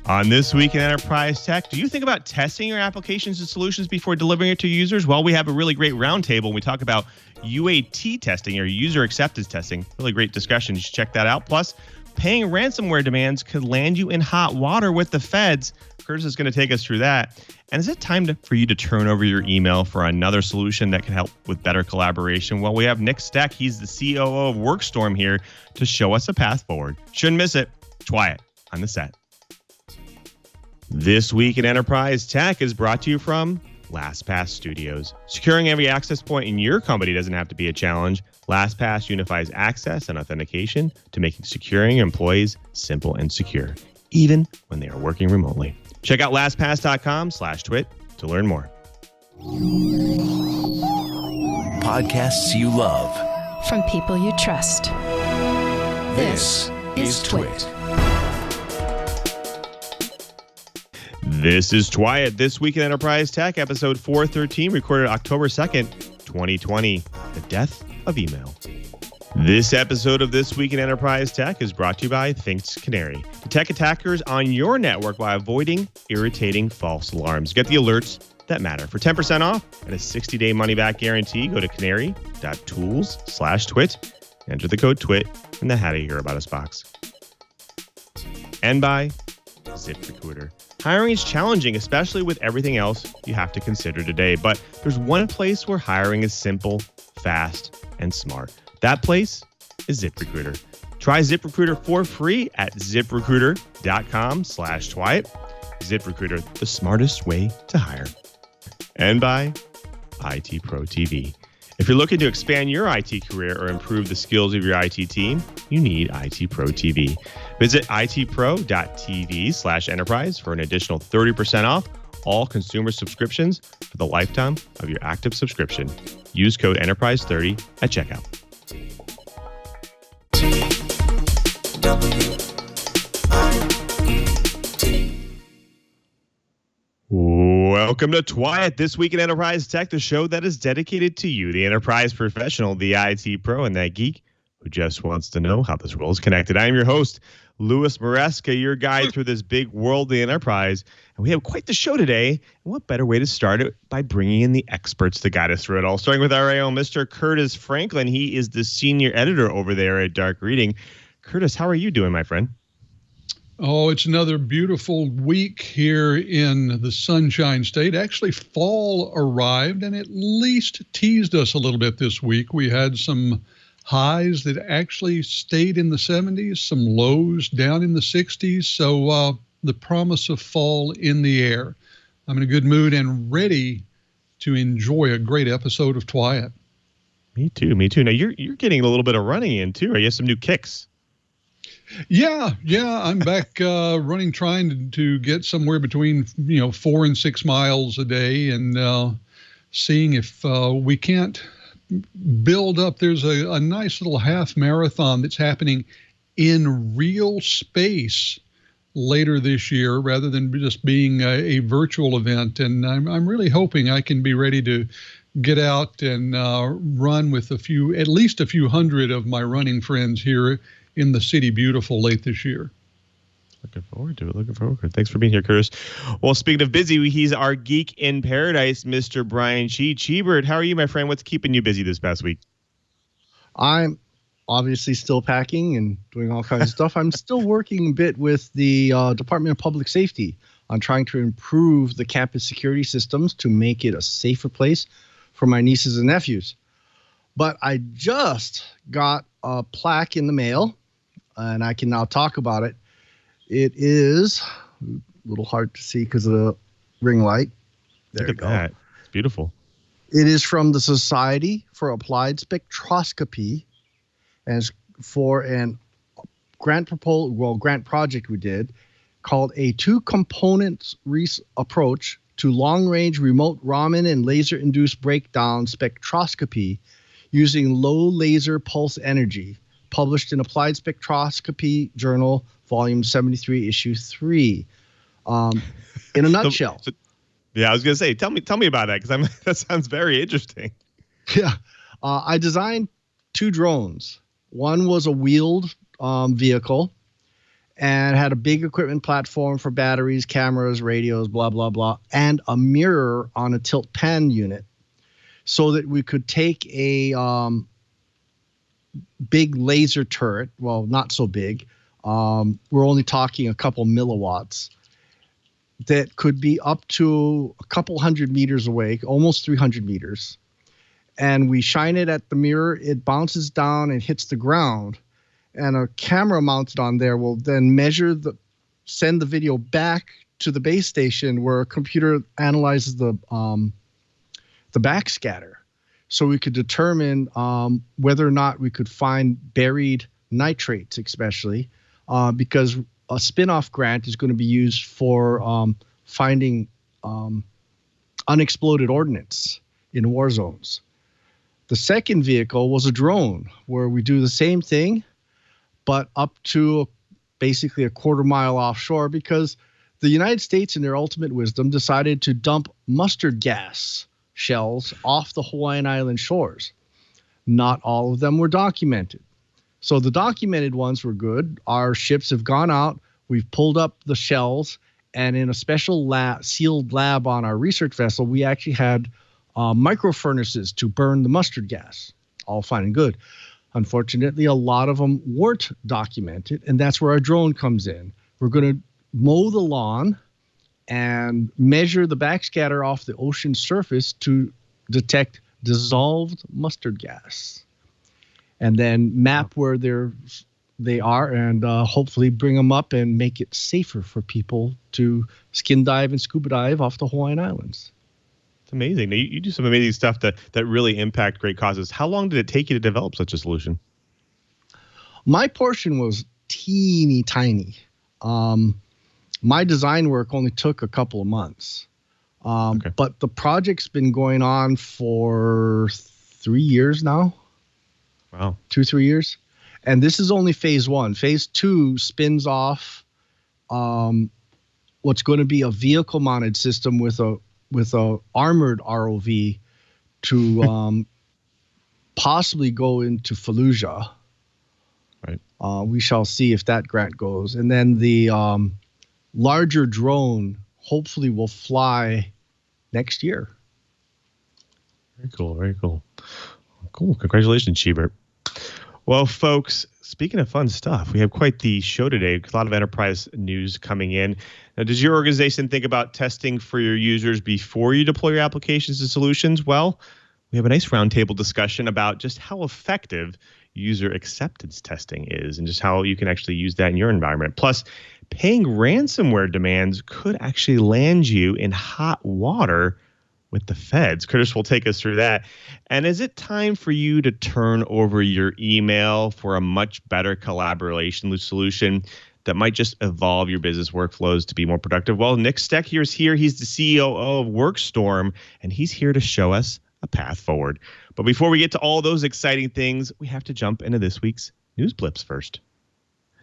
On This Week in Enterprise Tech, do you think about testing your applications and solutions before delivering it to users? Well, we have a really great roundtable. We talk about UAT testing or user acceptance testing. Really great discussion. You should check that out. Plus, paying ransomware demands could land you in hot water with the feds. Curtis is going to take us through that. And is it time for you to turn over your email for another solution that can help with better collaboration? Well, we have Nick Stech. He's the COO of Workstorm here to show us a path forward. Shouldn't miss it. TWiT on the set. This Week in Enterprise Tech is brought to you from LastPass Studios. Securing every access point in your company doesn't have to be a challenge. LastPass unifies access and authentication to making securing employees simple and secure, even when they are working remotely. Check out lastpass.com/twit to learn more. Podcasts you love. From people you trust. This is TWiT. This is TWiT, This Week in Enterprise Tech, episode 413, recorded October 2nd, 2020, The Death of Email. This episode of This Week in Enterprise Tech is brought to you by Canary. Detect attackers on your network by avoiding irritating false alarms. Get the alerts that matter. For 10% off and a 60-day money-back guarantee, go to canary.tools/twit. Enter the code TWIT in the How to Hear About Us box. And by ZipRecruiter. Hiring is challenging, especially with everything else you have to consider today. But there's one place where hiring is simple, fast, and smart. That place is ZipRecruiter. Try ZipRecruiter for free at ziprecruiter.com/TWiT. ZipRecruiter, the smartest way to hire. And by IT Pro TV. If you're looking to expand your IT career or improve the skills of your IT team, you need IT Pro TV. Visit itpro.tv/enterprise for an additional 30% off all consumer subscriptions for the lifetime of your active subscription. Use code ENTERPRISE30 at checkout. Welcome to TWiT, This Week in Enterprise Tech, the show that is dedicated to you, the enterprise professional, the IT pro, and that geek who just wants to know how this world is connected. I am your host, Louis Maresca, your guide through this big world, the enterprise. And we have quite the show today. And what better way to start it by bringing in the experts to guide us through it all, starting with our own Mr. Curtis Franklin. He is the senior editor over there at Dark Reading. Curtis, how are you doing, my friend? Oh, it's another beautiful week here in the Sunshine State. Actually, fall arrived and at least teased us a little bit this week. We had some highs that actually stayed in the 70s, some lows down in the 60s. So the promise of fall in the air. I'm in a good mood and ready to enjoy a great episode of TWiT. Me too. Now, you're getting a little bit of running in, too. Or you have some new kicks. Yeah, I'm back running, trying to get somewhere between 4 and 6 miles a day, and seeing if we can't build up. There's a nice little half marathon that's happening in real space later this year, rather than just being a virtual event. And I'm really hoping I can be ready to get out and run with at least a few hundred of my running friends here in the City Beautiful late this year. Looking forward to it. Thanks for being here, Curtis. Well, speaking of busy, he's our geek in paradise, Mr. Brian Chee. Cheebird, how are you, my friend? What's keeping you busy this past week? I'm obviously still packing and doing all kinds of stuff. I'm still working a bit with the Department of Public Safety on trying to improve the campus security systems to make it a safer place for my nieces and nephews. But I just got a plaque in the mail, and I can now talk about it. It is a little hard to see because of the ring light. There you go. That. It's beautiful. It is from the Society for Applied Spectroscopy, and it's for an grant project we did called a 2-component approach to long-range remote Raman and laser-induced breakdown spectroscopy using low laser pulse energy, published in Applied Spectroscopy Journal, Volume 73, Issue 3. In a nutshell. Yeah, I was going to say, tell me about that, because that sounds very interesting. Yeah. I designed 2 drones. One was a wheeled vehicle, and had a big equipment platform for batteries, cameras, radios, blah, blah, blah, and a mirror on a tilt pan unit so that we could take a big laser turret. Well, not so big. We're only talking a couple milliwatts that could be up to a couple 100 meters away, almost 300 meters. And we shine it at the mirror. It bounces down and hits the ground. And a camera mounted on there will then send the video back to the base station where a computer analyzes the backscatter. So we could determine whether or not we could find buried nitrates, especially because a spin-off grant is going to be used for finding unexploded ordnance in war zones. The second vehicle was a drone where we do the same thing, but up to basically a quarter mile offshore because the United States, in their ultimate wisdom, decided to dump mustard gas shells off the Hawaiian Island shores. Not all of them were documented. So the documented ones were good. Our ships have gone out. We've pulled up the shells, and in a special sealed lab on our research vessel, we actually had micro furnaces to burn the mustard gas. All fine and good. Unfortunately, a lot of them weren't documented, and that's where our drone comes in. We're going to mow the lawn and measure the backscatter off the ocean surface to detect dissolved mustard gas, and then map where they are and hopefully bring them up and make it safer for people to skin dive and scuba dive off the Hawaiian Islands. It's amazing. Now, you do some amazing stuff that really impact great causes. How long did it take you to develop such a solution? My portion was teeny tiny. My design work only took a couple of months. Okay. But the project's been going on for 3 years now. Wow. 2-3 years. And this is only phase 1. Phase 2 spins off what's going to be a vehicle-mounted system with a armored ROV to possibly go into Fallujah. Right. We shall see if that grant goes. And then the larger drone hopefully will fly next year. Very cool. Very cool. Cool. Congratulations, Chee. Well, folks, speaking of fun stuff, we have quite the show today. A lot of enterprise news coming in. Now, does your organization think about testing for your users before you deploy your applications and solutions? Well, we have a nice roundtable discussion about just how effective user acceptance testing is and just how you can actually use that in your environment. Plus, paying ransomware demands could actually land you in hot water with the feds. Curtis will take us through that. And is it time for you to turn over your email for a much better collaboration solution that might just evolve your business workflows to be more productive? Well, Nick Stech is here. He's the CEO of Workstorm, and he's here to show us a path forward. But before we get to all those exciting things, we have to jump into this week's news blips first.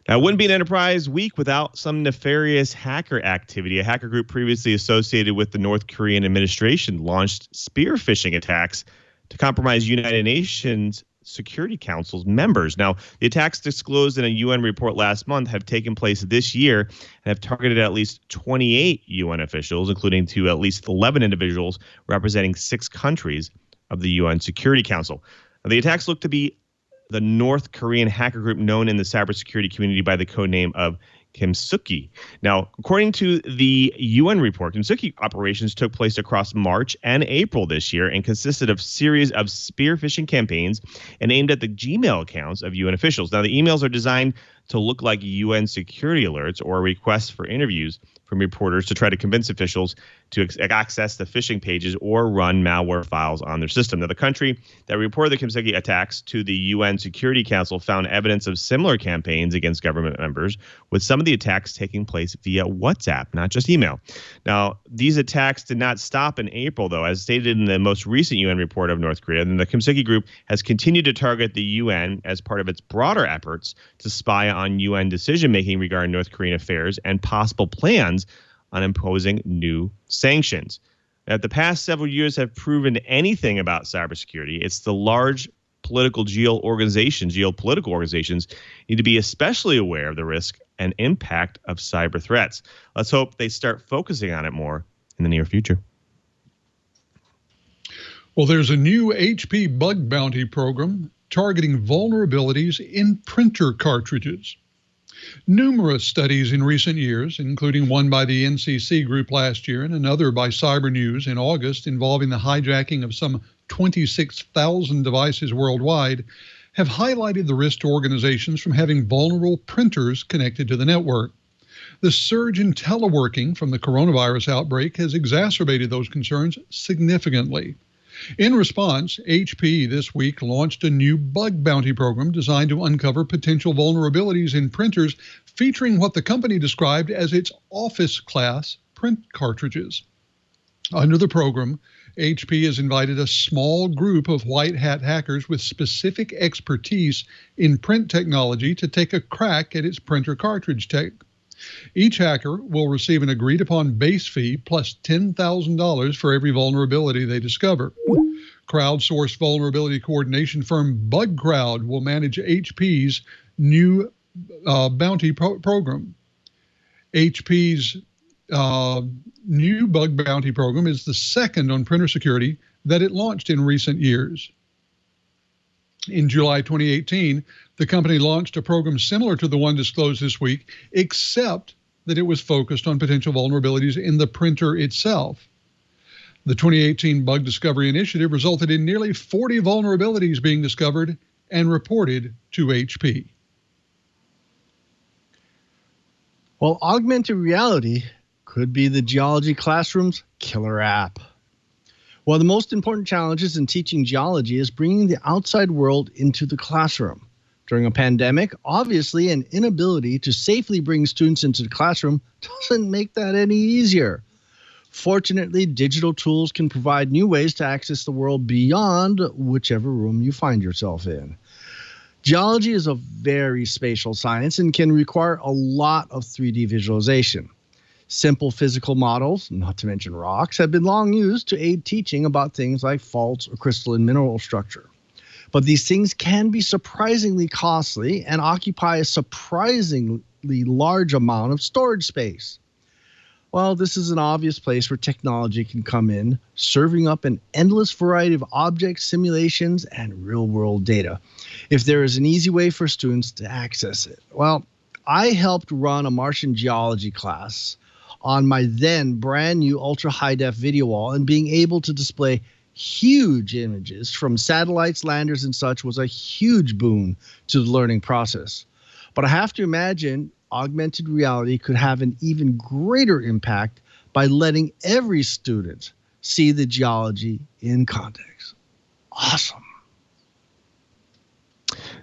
Now, it wouldn't be an enterprise week without some nefarious hacker activity. A hacker group previously associated with the North Korean administration launched spear phishing attacks to compromise United Nations Security Council's members. Now, the attacks disclosed in a UN report last month have taken place this year and have targeted at least 28 UN officials, including to at least 11 individuals representing 6 countries of the UN Security Council. Now, the attacks look to be the North Korean hacker group known in the cybersecurity community by the codename of Kimsuki. Now, according to the UN report, Kimsuki operations took place across March and April this year and consisted of series of spear phishing campaigns and aimed at the Gmail accounts of UN officials. Now, the emails are designed to look like UN security alerts or requests for interviews from reporters to try to convince officials to access the phishing pages or run malware files on their system. Now, the country that reported the Kimsuki attacks to the UN Security Council found evidence of similar campaigns against government members, with some of the attacks taking place via WhatsApp, not just email. Now, these attacks did not stop in April, though. As stated in the most recent UN report of North Korea, and the Kimsuki group has continued to target the UN as part of its broader efforts to spy on UN decision-making regarding North Korean affairs and possible plans on imposing new sanctions. Now, the past several years have proven anything about cybersecurity, it's the large geopolitical organizations need to be especially aware of the risk and impact of cyber threats. Let's hope they start focusing on it more in the near future. Well, there's a new HP bug bounty program targeting vulnerabilities in printer cartridges. Numerous studies in recent years, including one by the NCC Group last year and another by Cyber News in August involving the hijacking of some 26,000 devices worldwide, have highlighted the risk to organizations from having vulnerable printers connected to the network. The surge in teleworking from the coronavirus outbreak has exacerbated those concerns significantly. In response, HP this week launched a new bug bounty program designed to uncover potential vulnerabilities in printers featuring what the company described as its office-class print cartridges. Under the program, HP has invited a small group of white hat hackers with specific expertise in print technology to take a crack at its printer cartridge tech. Each hacker will receive an agreed-upon base fee plus $10,000 for every vulnerability they discover. Crowdsourced vulnerability coordination firm BugCrowd will manage HP's new bounty program. HP's new bug bounty program is the second on printer security that it launched in recent years. In July 2018, the company launched a program similar to the one disclosed this week, except that it was focused on potential vulnerabilities in the printer itself. The 2018 Bug Discovery Initiative resulted in nearly 40 vulnerabilities being discovered and reported to HP. Well, augmented reality could be the geology classroom's killer app. One of the most important challenges in teaching geology is bringing the outside world into the classroom. During a pandemic, obviously an inability to safely bring students into the classroom doesn't make that any easier. Fortunately, digital tools can provide new ways to access the world beyond whichever room you find yourself in. Geology is a very spatial science and can require a lot of 3D visualization. Simple physical models, not to mention rocks, have been long used to aid teaching about things like faults or crystalline mineral structure. But these things can be surprisingly costly and occupy a surprisingly large amount of storage space. Well, this is an obvious place where technology can come in, serving up an endless variety of objects, simulations, and real-world data, if there is an easy way for students to access it. Well, I helped run a Martian geology class on my then brand new ultra high def video wall, and being able to display huge images from satellites, landers, and such was a huge boon to the learning process. But I have to imagine augmented reality could have an even greater impact by letting every student see the geology in context. Awesome.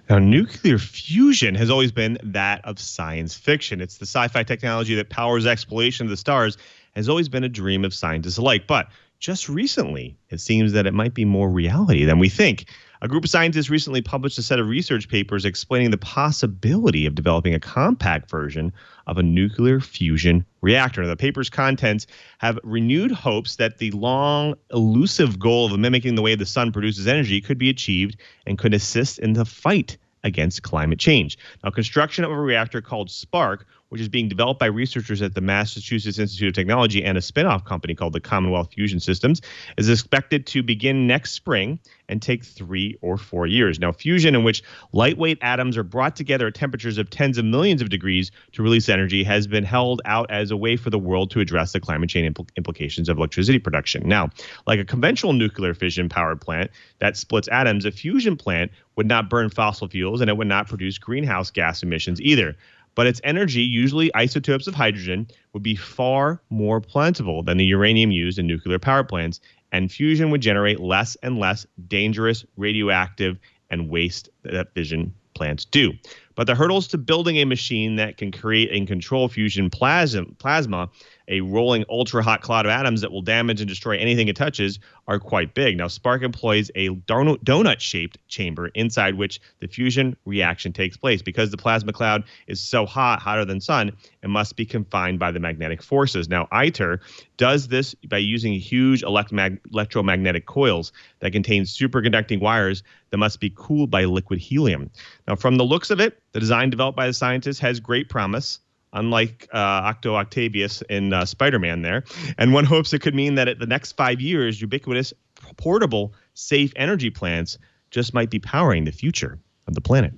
Now, nuclear fusion has always been that of science fiction. It's the sci-fi technology that powers exploration of the stars, has always been a dream of scientists alike. But just recently, it seems that it might be more reality than we think. A group of scientists recently published a set of research papers explaining the possibility of developing a compact version of a nuclear fusion reactor. The paper's contents have renewed hopes that the long, elusive goal of mimicking the way the sun produces energy could be achieved and could assist in the fight against climate change. Now, construction of a reactor called Spark, which is being developed by researchers at the Massachusetts Institute of Technology and a spin-off company called the Commonwealth Fusion Systems, is expected to begin next spring and take 3 or 4 years. Now, fusion, in which lightweight atoms are brought together at temperatures of tens of millions of degrees to release energy, has been held out as a way for the world to address the climate change implications of electricity production. Now, like a conventional nuclear fission power plant that splits atoms, a fusion plant would not burn fossil fuels and it would not produce greenhouse gas emissions either. But its energy, usually isotopes of hydrogen, would be far more plentiful than the uranium used in nuclear power plants, and fusion would generate less and less dangerous, radioactive, and waste that fission plants do. But the hurdles to building a machine that can create and control fusion plasma, a rolling ultra-hot cloud of atoms that will damage and destroy anything it touches, are quite big. Now, Spark employs a donut-shaped chamber inside which the fusion reaction takes place. Because the plasma cloud is so hot, hotter than sun, it must be confined by the magnetic forces. Now, ITER does this by using huge electromagnetic coils that contain superconducting wires that must be cooled by liquid helium. Now, from the looks of it, the design developed by the scientists has great promise, unlike Octo Octavius in Spider-Man there. And one hopes it could mean that at the next 5 years, ubiquitous, portable, safe energy plants just might be powering the future of the planet.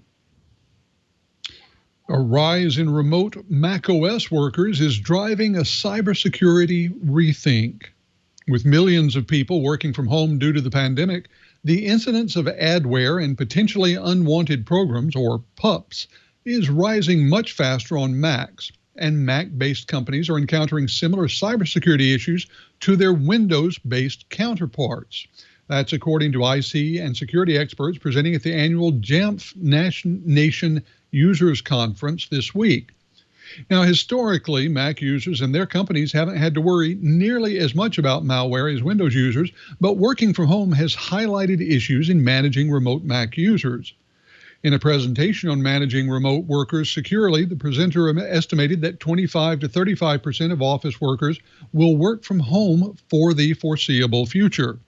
A rise in remote macOS workers is driving a cybersecurity rethink. With millions of people working from home due to the pandemic, the incidence of adware and potentially unwanted programs, or PUPs, is rising much faster on Macs, and Mac-based companies are encountering similar cybersecurity issues to their Windows-based counterparts. That's according to IC and security experts presenting at the annual Jamf Nation Users Conference this week. Now, historically, Mac users and their companies haven't had to worry nearly as much about malware as Windows users, but working from home has highlighted issues in managing remote Mac users. In a presentation on managing remote workers securely, the presenter estimated that 25 to 35% of office workers will work from home for the foreseeable future.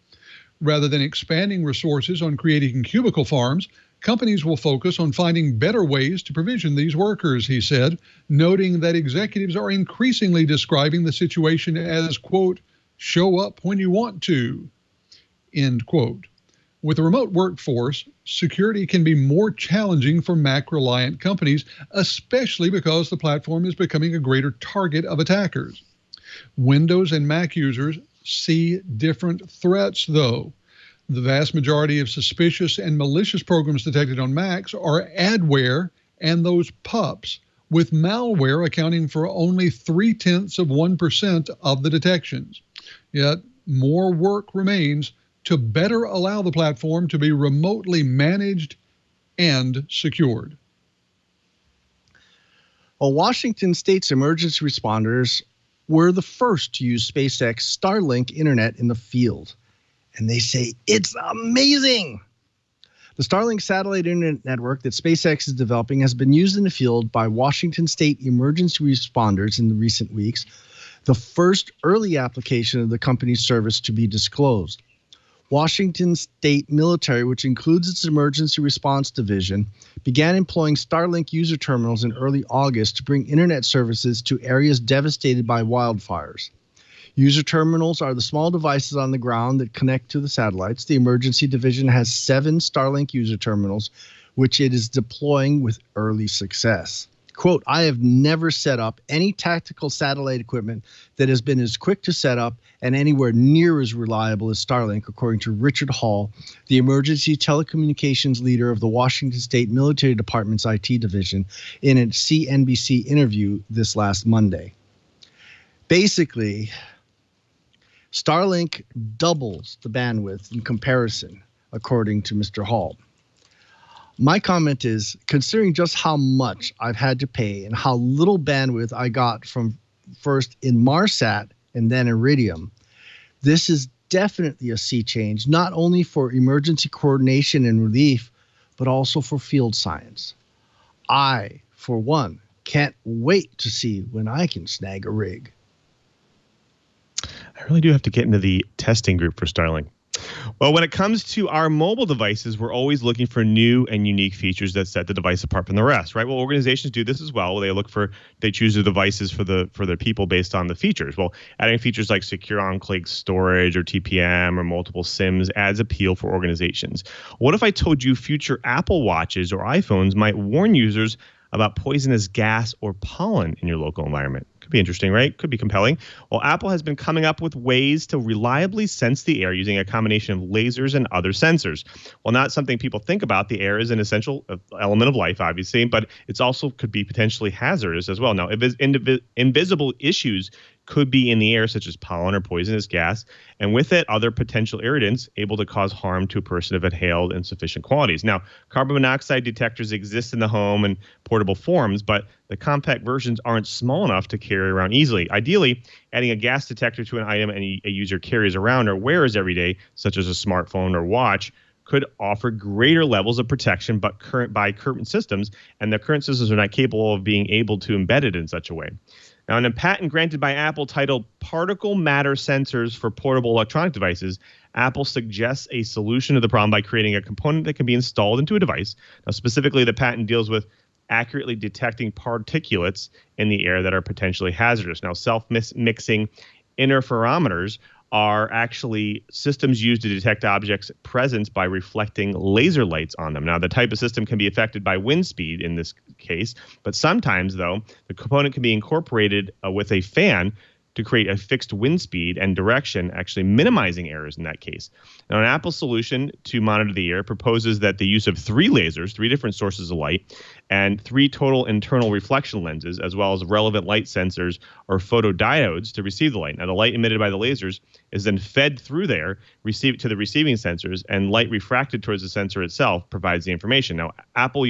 Rather than expanding resources on creating cubicle farms, companies will focus on finding better ways to provision these workers, he said, noting that executives are increasingly describing the situation as, quote, show up when you want to, end quote. With a remote workforce, security can be more challenging for Mac-reliant companies, especially because the platform is becoming a greater target of attackers. Windows and Mac users see different threats, though. The vast majority of suspicious and malicious programs detected on Macs are adware and those PUPs, with malware accounting for only 0.3% of the detections. Yet, more work remains to better allow the platform to be remotely managed and secured. Well, Washington State's emergency responders were the first to use SpaceX Starlink internet in the field. And they say it's amazing. The Starlink satellite internet network that SpaceX is developing has been used in the field by Washington State emergency responders in the recent weeks, the first early application of the company's service to be disclosed. Washington State Military, which includes its emergency response division, began employing Starlink user terminals in early August to bring internet services to areas devastated by wildfires. User terminals are the small devices on the ground that connect to the satellites. The emergency division has 7 Starlink user terminals, which it is deploying with early success. Quote, I have never set up any tactical satellite equipment that has been as quick to set up and anywhere near as reliable as Starlink, according to Richard Hall, the emergency telecommunications leader of the Washington State Military Department's IT division, in a CNBC interview this last Monday. Basically, Starlink doubles the bandwidth in comparison, according to Mr. Hall. My comment is, considering just how much I've had to pay and how little bandwidth I got from first in Marsat and then Iridium, this is definitely a sea change, not only for emergency coordination and relief, but also for field science. I, for one, can't wait to see when I can snag a rig. I really do have to get into the testing group for Starlink. Well, when it comes to our mobile devices, we're always looking for new and unique features that set the device apart from the rest, right? Well, organizations do this as well. They choose the devices for their people based on the features. Well, adding features like secure on-click storage or TPM or multiple SIMs adds appeal for organizations. What if I told you future Apple Watches or iPhones might warn users about poisonous gas or pollen in your local environment? Could be interesting, right? Could be compelling. Well, Apple has been coming up with ways to reliably sense the air using a combination of lasers and other sensors. While not something people think about, the air is an essential element of life, obviously, but it's also could be potentially hazardous as well. Now, invisible issues could be in the air, such as pollen or poisonous gas, and with it, other potential irritants able to cause harm to a person if inhaled in sufficient quantities. Now, carbon monoxide detectors exist in the home in portable forms, but the compact versions aren't small enough to carry around easily. Ideally, adding a gas detector to an item a user carries around or wears every day, such as a smartphone or watch, could offer greater levels of protection by current systems, and the current systems are not capable of being able to embed it in such a way. Now, in a patent granted by Apple titled Particle Matter Sensors for Portable Electronic Devices, Apple suggests a solution to the problem by creating a component that can be installed into a device. Now, specifically, the patent deals with accurately detecting particulates in the air that are potentially hazardous. Now, self-mixing interferometers are actually systems used to detect objects' presence by reflecting laser lights on them. Now, the type of system can be affected by wind speed in this case, but sometimes, though, the component can be incorporated with a fan to create a fixed wind speed and direction, actually minimizing errors in that case. Now, an Apple solution to monitor the air proposes that the use of 3 lasers, 3 different sources of light, and 3 total internal reflection lenses, as well as relevant light sensors or photodiodes to receive the light. Now, the light emitted by the lasers is then fed through there, received to the receiving sensors, and light refracted towards the sensor itself provides the information. Now, Apple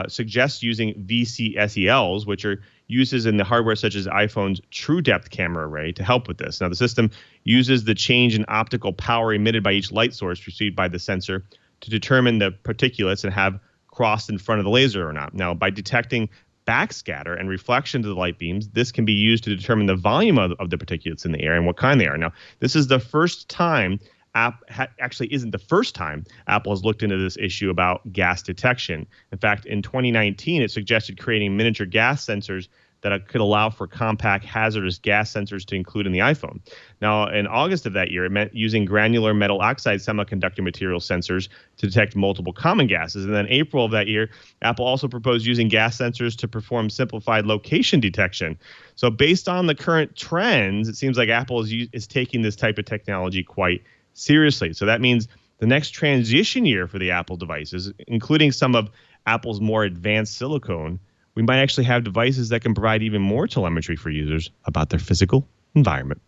suggests using VCSELs, which are uses in the hardware such as iPhone's True Depth camera array to help with this. Now, the system uses the change in optical power emitted by each light source received by the sensor to determine the particulates and have crossed in front of the laser or not. Now, by detecting backscatter and reflection to the light beams, this can be used to determine the volume of the particulates in the air and what kind they are. Now, this is the first time actually isn't the first time Apple has looked into this issue about gas detection. In fact, in 2019, it suggested creating miniature gas sensors that could allow for compact hazardous gas sensors to include in the iPhone. Now, in August of that year, it meant using granular metal oxide semiconductor material sensors to detect multiple common gases. And then April of that year, Apple also proposed using gas sensors to perform simplified location detection. So based on the current trends, it seems like Apple is taking this type of technology quite seriously. So that means the next transition year for the Apple devices, including some of Apple's more advanced silicone, we might actually have devices that can provide even more telemetry for users about their physical environment.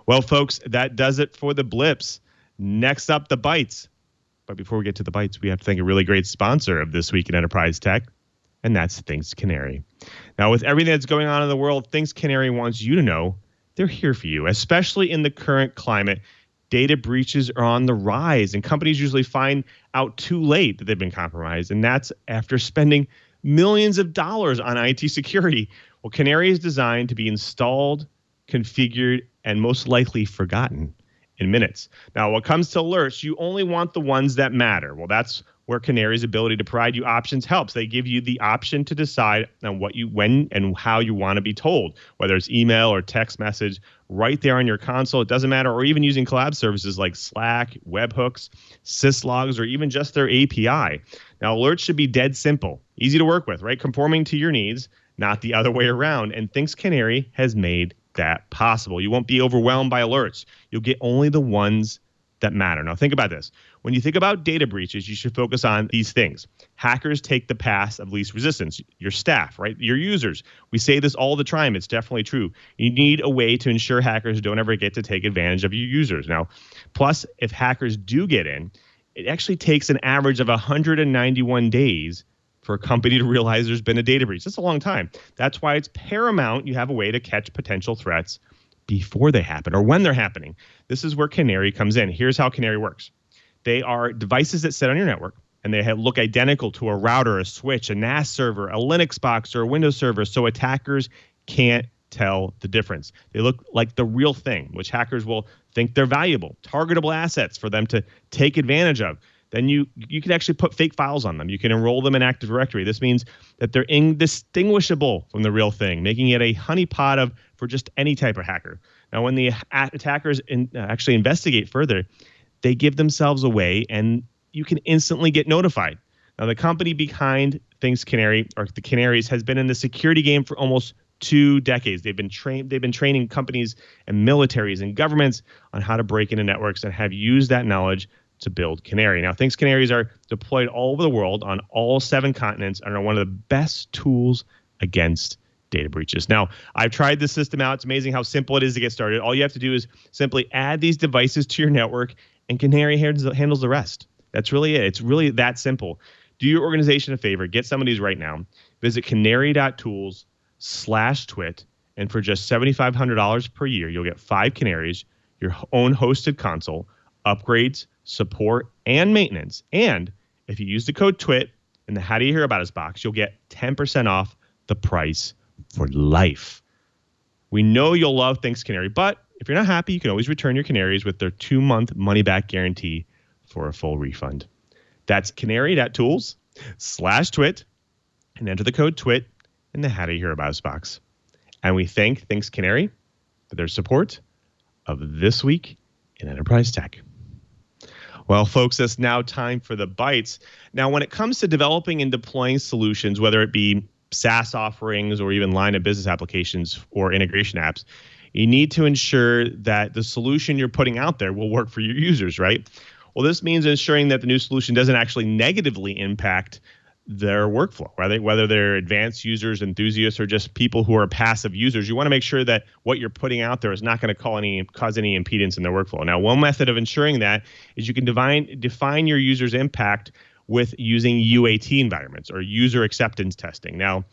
Well, folks, that does it for the blips. Next up, the bytes. But before we get to the bytes, we have to thank a really great sponsor of This Week in Enterprise Tech, and that's Things Canary. Now, with everything that's going on in the world, Things Canary wants you to know they're here for you, especially in the current climate. Data breaches are on the rise, and companies usually find out too late that they've been compromised, and that's after spending millions of dollars on IT security. Well, Canary is designed to be installed, configured, and most likely forgotten in minutes. Now, when it comes to alerts, you only want the ones that matter. Well, that's where Canary's ability to provide you options helps. They give you the option to decide on when and how you want to be told, whether it's email or text message, right there on your console. It doesn't matter, or even using collab services like Slack, webhooks, syslogs, or even just their API. Now, alerts should be dead simple, easy to work with, right? Conforming to your needs, not the other way around. And Things Canary has made that possible. You won't be overwhelmed by alerts. You'll get only the ones that matter. Now, think about this. When you think about data breaches, you should focus on these things. Hackers take the path of least resistance. Your staff, right? Your users. We say this all the time. It's definitely true. You need a way to ensure hackers don't ever get to take advantage of your users. Now, plus, if hackers do get in, it actually takes an average of 191 days for a company to realize there's been a data breach. That's a long time. That's why it's paramount you have a way to catch potential threats before they happen or when they're happening. This is where Canary comes in. Here's how Canary works. They are devices that sit on your network, and they look identical to a router, a switch, a NAS server, a Linux box, or a Windows server, so attackers can't tell the difference. They look like the real thing, which hackers will think they're valuable, targetable assets for them to take advantage of. Then you can actually put fake files on them. You can enroll them in Active Directory. This means that they're indistinguishable from the real thing, making it a honeypot for just any type of hacker. Now, when the attackers actually investigate further, they give themselves away, and you can instantly get notified. Now, the company behind Things Canary, or the Canaries, has been in the security game for almost 2 decades. They've been training companies and militaries and governments on how to break into networks and have used that knowledge to build Canary. Now, Things Canaries are deployed all over the world on all 7 continents and are one of the best tools against data breaches. Now, I've tried this system out. It's amazing how simple it is to get started. All you have to do is simply add these devices to your network, and Canary handles the rest. That's really it. It's really that simple. Do your organization a favor. Get some of these right now. Visit canary.tools/TWiT, and for just $7,500 per year, you'll get 5 Canaries, your own hosted console, upgrades, support, and maintenance. And if you use the code TWiT in the How Do You Hear About Us box, you'll get 10% off the price for life. We know you'll love Thanks Canary, but if you're not happy, you can always return your Canaries with their 2-month money-back guarantee for a full refund. That's canary.tools/TWiT and enter the code TWiT in the How Do You Hear About Us box. And we thank Thanks Canary for their support of This Week in Enterprise Tech. Well, folks, it's now time for the bytes. Now, when it comes to developing and deploying solutions, whether it be SaaS offerings or even line of business applications or integration apps, you need to ensure that the solution you're putting out there will work for your users, right? Well, this means ensuring that the new solution doesn't actually negatively impact their workflow, right? Whether they're advanced users, enthusiasts, or just people who are passive users. You want to make sure that what you're putting out there is not going to cause any impedance in their workflow. Now, one method of ensuring that is you can define your user's impact with using UAT environments or user acceptance testing. Now,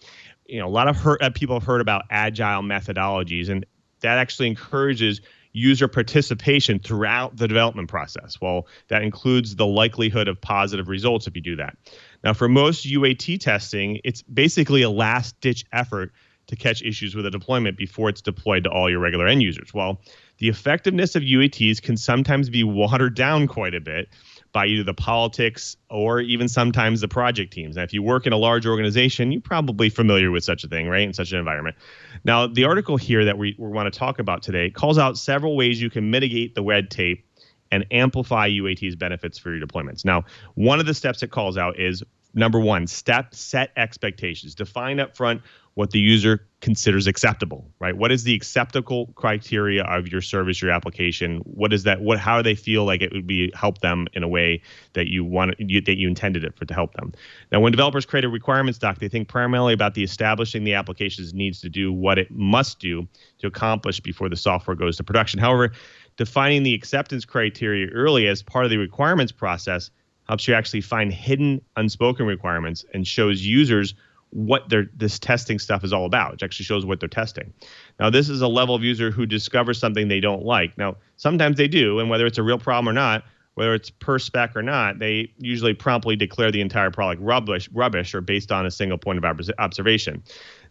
a lot of people have heard about agile methodologies, and that actually encourages user participation throughout the development process. Well, that includes the likelihood of positive results if you do that. Now, for most UAT testing, it's basically a last-ditch effort to catch issues with a deployment before it's deployed to all your regular end users. Well, the effectiveness of UATs can sometimes be watered down quite a bit by either the politics or even sometimes the project teams. Now, if you work in a large organization, you're probably familiar with such a thing, right, in such an environment. Now, the article here that we want to talk about today calls out several ways you can mitigate the red tape and amplify UAT's benefits for your deployments. Now, one of the steps it calls out is, number one, set expectations. Define up front what the user considers acceptable, right? What is the acceptable criteria of your service, your application? What is that? How do they feel like it would help them in a way that you intended it to help them? Now, when developers create a requirements doc, they think primarily about the establishing the application's needs to do what it must do to accomplish before the software goes to production. However, defining the acceptance criteria early as part of the requirements process helps you actually find hidden, unspoken requirements and shows users what this testing stuff is all about. It actually shows what they're testing. Now, this is a level of user who discovers something they don't like. Now, sometimes they do, and whether it's a real problem or not, whether it's per spec or not, they usually promptly declare the entire product rubbish or based on a single point of observation.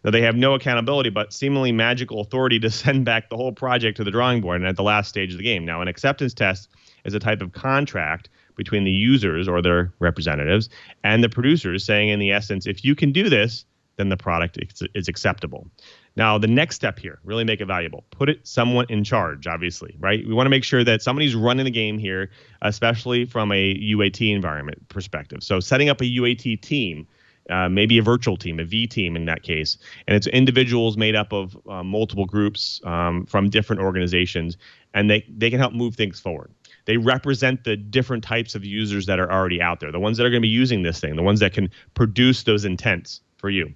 Now, they have no accountability but seemingly magical authority to send back the whole project to the drawing board and at the last stage of the game. Now, an acceptance test is a type of contract between the users or their representatives and the producers saying, in the essence, if you can do this, then the product is acceptable. Now, the next step here, really make it valuable. Put someone in charge, obviously, right? We want to make sure that somebody's running the game here, especially from a UAT environment perspective. So setting up a UAT team, maybe a virtual team, a V team in that case, and it's individuals made up of multiple groups from different organizations, and they can help move things forward. They represent the different types of users that are already out there, the ones that are going to be using this thing, the ones that can produce those intents for you.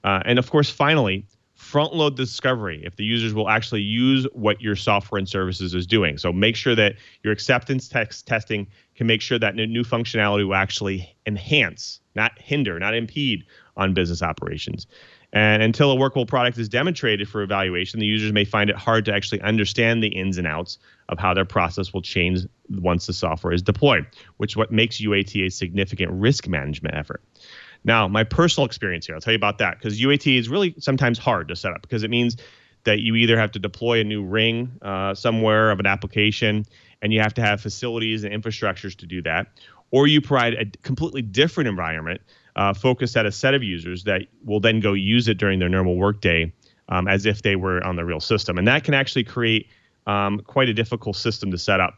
And of course, finally, front load the discovery if the users will actually use what your software and services is doing. So make sure that your acceptance testing can make sure that new functionality will actually enhance, not hinder, not impede on business operations. And until a workable product is demonstrated for evaluation, the users may find it hard to actually understand the ins and outs of how their process will change once the software is deployed, which is what makes UAT a significant risk management effort. Now, my personal experience here, I'll tell you about that, because UAT is really sometimes hard to set up because it means that you either have to deploy a new ring somewhere of an application, and you have to have facilities and infrastructures to do that, or you provide a completely different environment focused at a set of users that will then go use it during their normal workday as if they were on the real system. And that can actually create quite a difficult system to set up.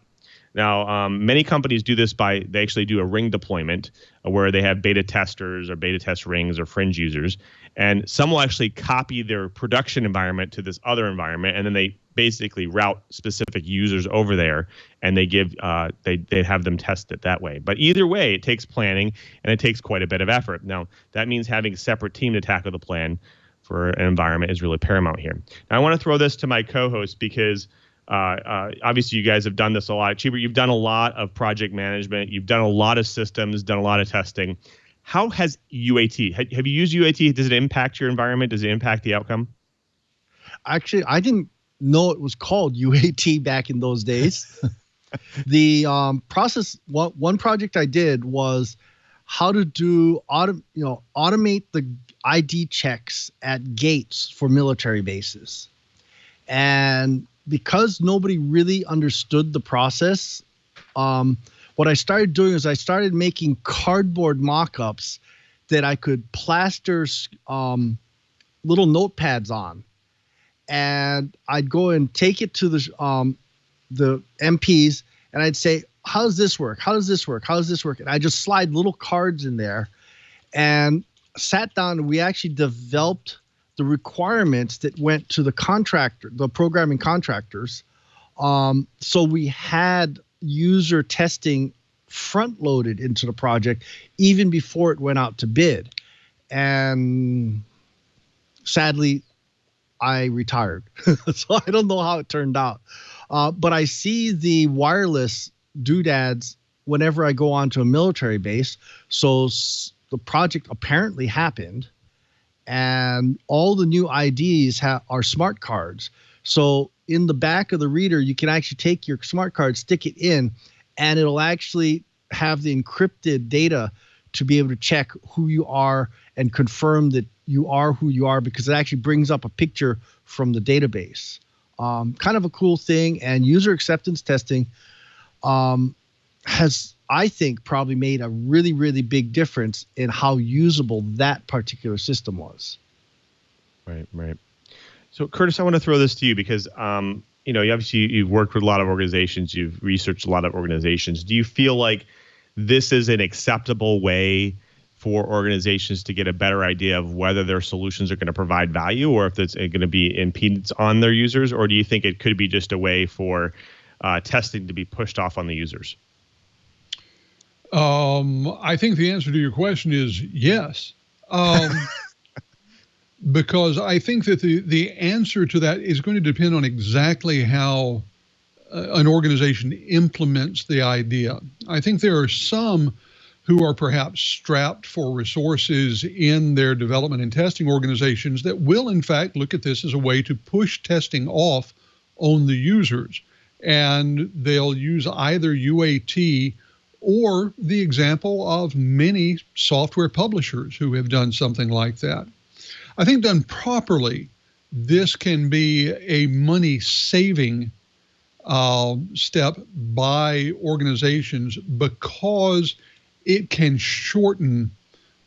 Now, many companies do this they actually do a ring deployment where they have beta testers or beta test rings or fringe users. And some will actually copy their production environment to this other environment, and then they basically route specific users over there, and they have them test it that way. But either way, it takes planning, and it takes quite a bit of effort. Now, that means having a separate team to tackle the plan for an environment is really paramount here. Now, I want to throw this to my co-host because obviously you guys have done this a lot. Chee, you've done a lot of project management. You've done a lot of systems, done a lot of testing. How has UAT, have you used UAT? Does it impact your environment? Does it impact the outcome? Actually, I didn't know it was called UAT back in those days. The process, one project I did was how to do automate the ID checks at gates for military bases. And because nobody really understood the process, what I started doing is I started making cardboard mock-ups that I could plaster little notepads on. And I'd go and take it to the MPs, and I'd say, how does this work? How does this work? How does this work? And I just slide little cards in there and sat down, and we actually developed the requirements that went to the programming contractors. So we had user testing front loaded into the project even before it went out to bid. And sadly, I retired. So I don't know how it turned out. But I see the wireless doodads whenever I go onto a military base. So the project apparently happened, and all the new IDs are smart cards. So in the back of the reader, you can actually take your smart card, stick it in, and it'll actually have the encrypted data to be able to check who you are and confirm that you are who you are, because it actually brings up a picture from the database. Kind of a cool thing. And user acceptance testing has, I think, probably made a really, really big difference in how usable that particular system was. Right. So, Curtis, I want to throw this to you because, you've worked with a lot of organizations. You've researched a lot of organizations. Do you feel like this is an acceptable way for organizations to get a better idea of whether their solutions are going to provide value or if it's going to be impedance on their users? Or do you think it could be just a way for testing to be pushed off on the users? I think the answer to your question is yes. Because I think that the answer to that is going to depend on exactly how an organization implements the idea. I think there are some who are perhaps strapped for resources in their development and testing organizations that will, in fact, look at this as a way to push testing off on the users. And they'll use either UAT or the example of many software publishers who have done something like that. I think done properly, this can be a money-saving step by organizations because it can shorten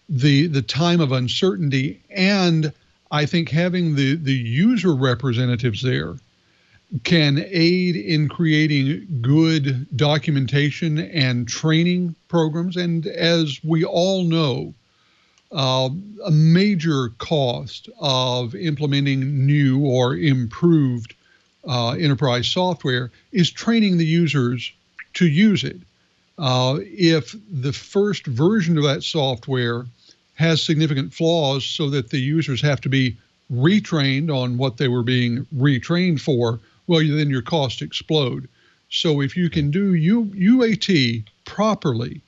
the time of uncertainty. And I think having the user representatives there can aid in creating good documentation and training programs. And as we all know, a major cost of implementing new or improved enterprise software is training the users to use it. If the first version of that software has significant flaws so that the users have to be retrained on what they were being retrained for, well, then your costs explode. So if you can do UAT properly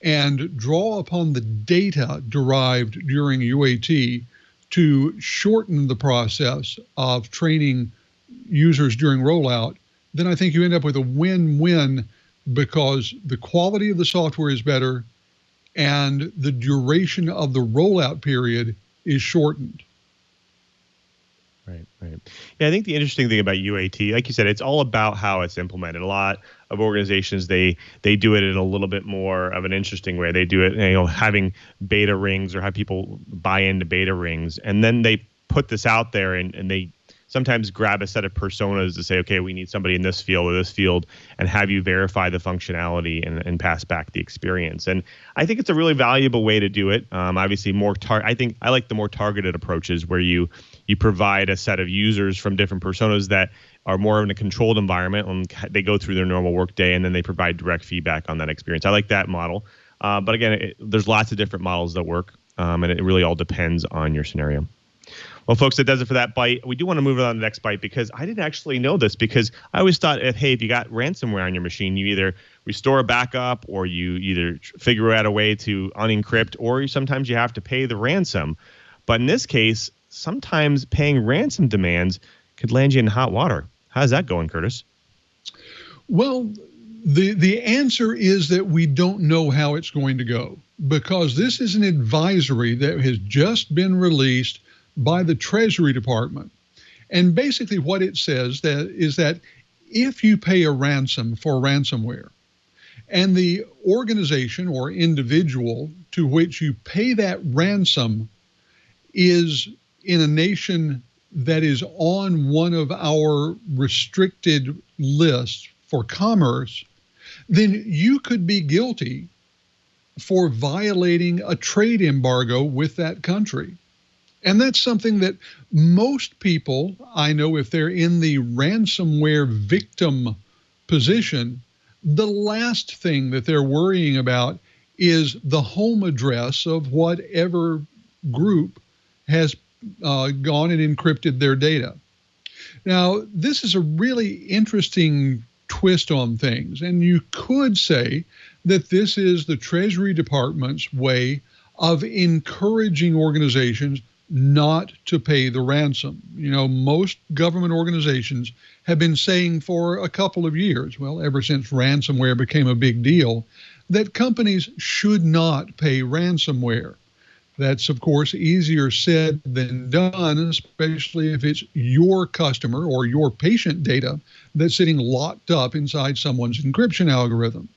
and draw upon the data derived during UAT to shorten the process of training users during rollout, then I think you end up with a win-win, because the quality of the software is better and the duration of the rollout period is shortened. Right. Yeah, I think the interesting thing about UAT, like you said, it's all about how it's implemented. A lot of organizations, they do it in a little bit more of an interesting way. They do it, having beta rings or have people buy into beta rings, and then they put this out there and they sometimes grab a set of personas to say, okay, we need somebody in this field or this field, and have you verify the functionality and pass back the experience. And I think it's a really valuable way to do it. Obviously, I think I like the more targeted approaches where you provide a set of users from different personas that are more in a controlled environment, and they go through their normal workday, and then they provide direct feedback on that experience. I like that model. But again, there's lots of different models that work, and it really all depends on your scenario. Well, folks, that does it for that bite. We do want to move on to the next bite because I didn't actually know this, because I always thought, if you got ransomware on your machine, you either restore a backup or you either figure out a way to unencrypt, or sometimes you have to pay the ransom. But in this case, sometimes paying ransom demands could land you in hot water. How's that going, Curtis? Well, the answer is that we don't know how it's going to go, because this is an advisory that has just been released by the Treasury Department. And basically what it says is that if you pay a ransom for ransomware, and the organization or individual to which you pay that ransom is in a nation that is on one of our restricted lists for commerce, then you could be guilty for violating a trade embargo with that country. And that's something that most people, I know, if they're in the ransomware victim position, the last thing that they're worrying about is the home address of whatever group has gone and encrypted their data. Now, this is a really interesting twist on things, and you could say that this is the Treasury Department's way of encouraging organizations not to pay the ransom. You know, most government organizations have been saying for a couple of years, well, ever since ransomware became a big deal, that companies should not pay ransomware. That's, of course, easier said than done, especially if it's your customer or your patient data that's sitting locked up inside someone's encryption algorithm.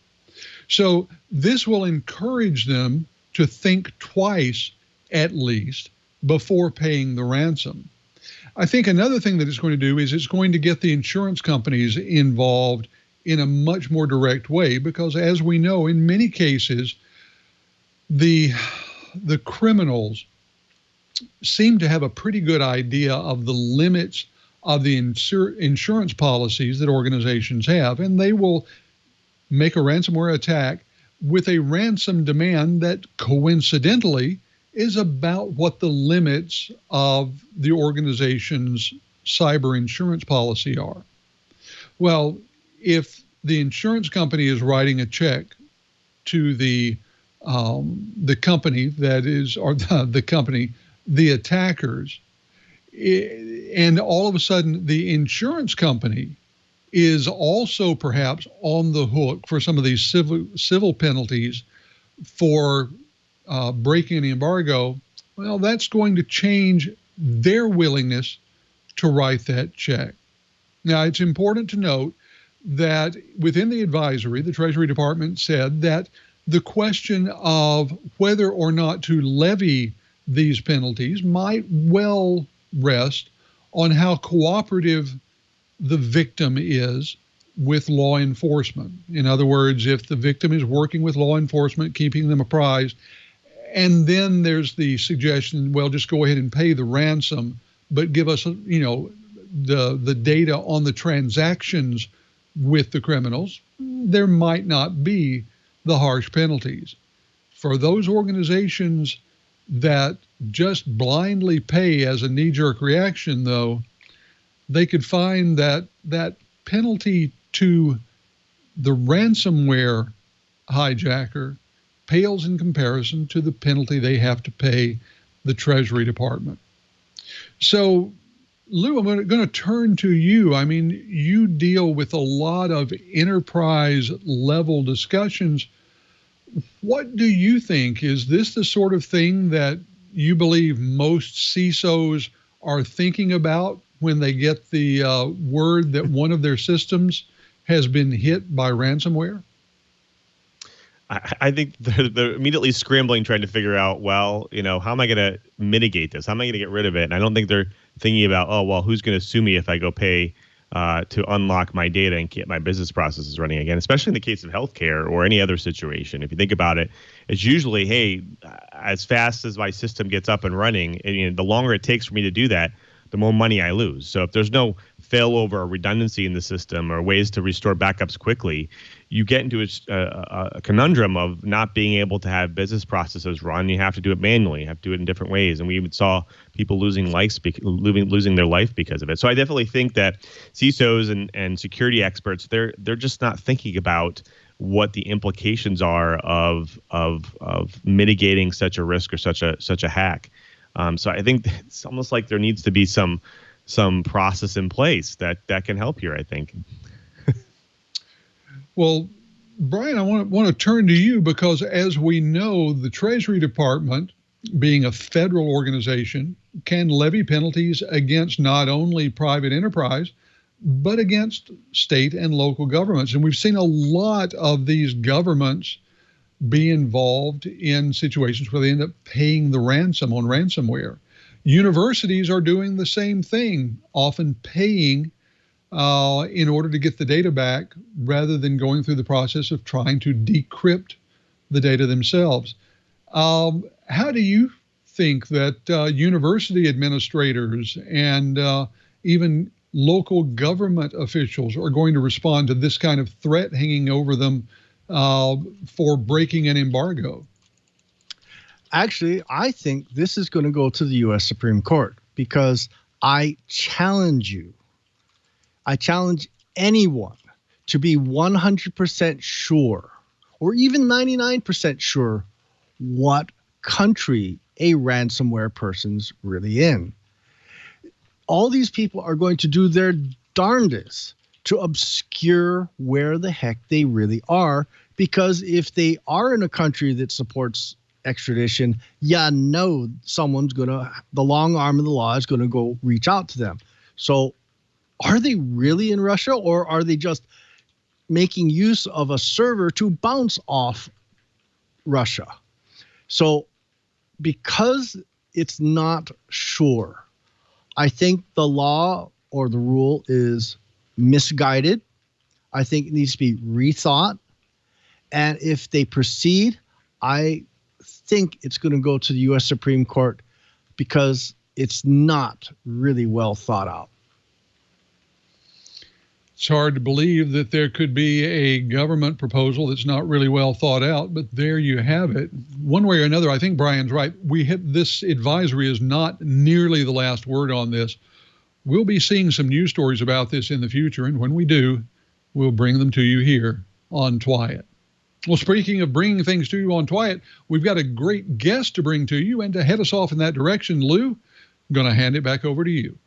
So this will encourage them to think twice, at least, before paying the ransom. I think another thing that it's going to do is it's going to get the insurance companies involved in a much more direct way, because as we know, in many cases, the criminals seem to have a pretty good idea of the limits of the insurance policies that organizations have, and they will make a ransomware attack with a ransom demand that coincidentally is about what the limits of the organization's cyber insurance policy are. Well, if the insurance company is writing a check to the company that is, or the company, the attackers, and all of a sudden the insurance company is also perhaps on the hook for some of these civil penalties for breaking an embargo, well, that's going to change their willingness to write that check. Now, it's important to note that within the advisory, the Treasury Department said that the question of whether or not to levy these penalties might well rest on how cooperative the victim is with law enforcement. In other words, if the victim is working with law enforcement, keeping them apprised, and then there's the suggestion, well, just go ahead and pay the ransom, but give us, you know, the data on the transactions with the criminals, there might not be the harsh penalties. For those organizations that just blindly pay as a knee-jerk reaction, though, they could find that that penalty to the ransomware hijacker pales in comparison to the penalty they have to pay the Treasury Department. So, Lou, I'm going to turn to you. I mean, you deal with a lot of enterprise level discussions. What do you think? Is this the sort of thing that you believe most CISOs are thinking about when they get the word that one of their systems has been hit by ransomware? I think they're immediately scrambling, trying to figure out, well, you know, how am I going to mitigate this? How am I going to get rid of it? And I don't think they're thinking about, oh, well, who's going to sue me if I go pay to unlock my data and get my business processes running again, especially in the case of healthcare or any other situation. If you think about it, it's usually, hey, as fast as my system gets up and running, and, you know, the longer it takes for me to do that, the more money I lose. So if there's no failover or redundancy in the system or ways to restore backups quickly, you get into a conundrum of not being able to have business processes run. You have to do it manually. You have to do it in different ways. And we even saw people losing their life because of it. So I definitely think that CISOs and security experts, they're just not thinking about what the implications are of mitigating such a risk or such a hack. So I think it's almost like there needs to be some process in place that can help here, I think. Well, Brian, I want to turn to you because, as we know, the Treasury Department, being a federal organization, can levy penalties against not only private enterprise, but against state and local governments. And we've seen a lot of these governments be involved in situations where they end up paying the ransom on ransomware. Universities are doing the same thing, often paying in order to get the data back rather than going through the process of trying to decrypt the data themselves. How do you think that university administrators and even local government officials are going to respond to this kind of threat hanging over them for breaking an embargo? Actually, I think this is going to go to the U.S. Supreme Court because I challenge anyone to be 100% sure or even 99% sure what country a ransomware person's really in. All these people are going to do their darndest to obscure where the heck they really are, because if they are in a country that supports extradition, someone's the long arm of the law is going to go reach out to them. So are they really in Russia, or are they just making use of a server to bounce off Russia? So because it's not sure, I think the law or the rule is misguided. I think it needs to be rethought. And if they proceed, I think it's going to go to the U.S. Supreme Court because it's not really well thought out. It's hard to believe that there could be a government proposal that's not really well thought out, but there you have it. One way or another, I think Brian's right. This advisory is not nearly the last word on this. We'll be seeing some news stories about this in the future, and when we do, we'll bring them to you here on TWiT. Well, speaking of bringing things to you on TWiT, we've got a great guest to bring to you, and to head us off in that direction, Lou, I'm going to hand it back over to you.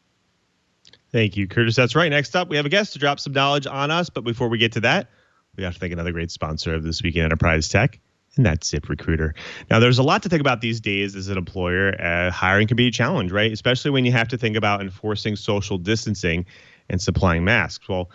Thank you, Curtis. That's right. Next up, we have a guest to drop some knowledge on us. But before we get to that, we have to thank another great sponsor of This Week in Enterprise Tech, and that's ZipRecruiter. Now, there's a lot to think about these days as an employer. Hiring can be a challenge, right? Especially when you have to think about enforcing social distancing and supplying masks. Well,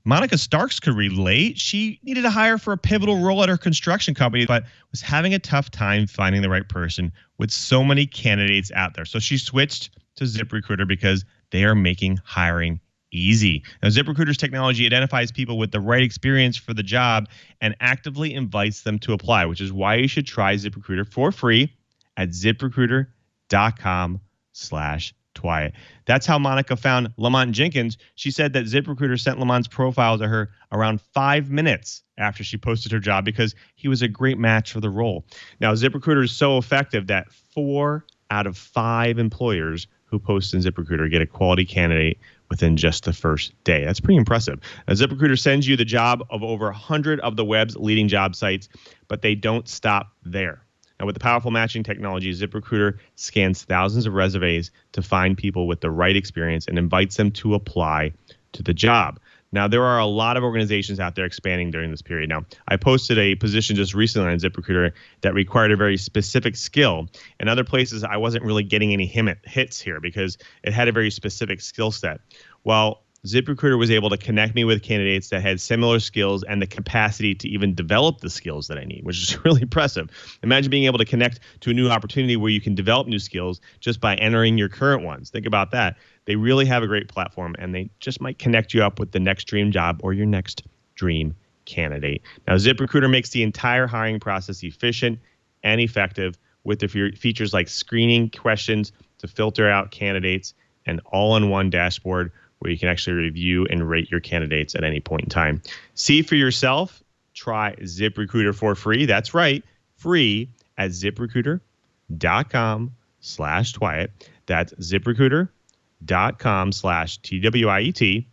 Monica Starks could relate. She needed to hire for a pivotal role at her construction company, but was having a tough time finding the right person with so many candidates out there. So she switched to ZipRecruiter because they are making hiring easy. Now, ZipRecruiter's technology identifies people with the right experience for the job and actively invites them to apply, which is why you should try ZipRecruiter for free at ZipRecruiter.com/TWiT. That's how Monica found Lamont Jenkins. She said that ZipRecruiter sent Lamont's profile to her around 5 minutes after she posted her job because he was a great match for the role. Now, ZipRecruiter is so effective that 4 out of 5 employers who post in ZipRecruiter get a quality candidate within just the first day. That's pretty impressive. Now, ZipRecruiter sends you the job of over 100 of the web's leading job sites, but they don't stop there. Now, with the powerful matching technology, ZipRecruiter scans thousands of resumes to find people with the right experience and invites them to apply to the job. Now, there are a lot of organizations out there expanding during this period. Now, I posted a position just recently on ZipRecruiter that required a very specific skill. In other places, I wasn't really getting any hits here because it had a very specific skill set. Well, ZipRecruiter was able to connect me with candidates that had similar skills and the capacity to even develop the skills that I need, which is really impressive. Imagine being able to connect to a new opportunity where you can develop new skills just by entering your current ones. Think about that. They really have a great platform, and they just might connect you up with the next dream job or your next dream candidate. Now, ZipRecruiter makes the entire hiring process efficient and effective with the features like screening questions to filter out candidates an all-in-one dashboard where you can actually review and rate your candidates at any point in time. See for yourself. Try ZipRecruiter for free. That's right, free at ZipRecruiter.com/TWiT. That's ZipRecruiter.com/TWiT.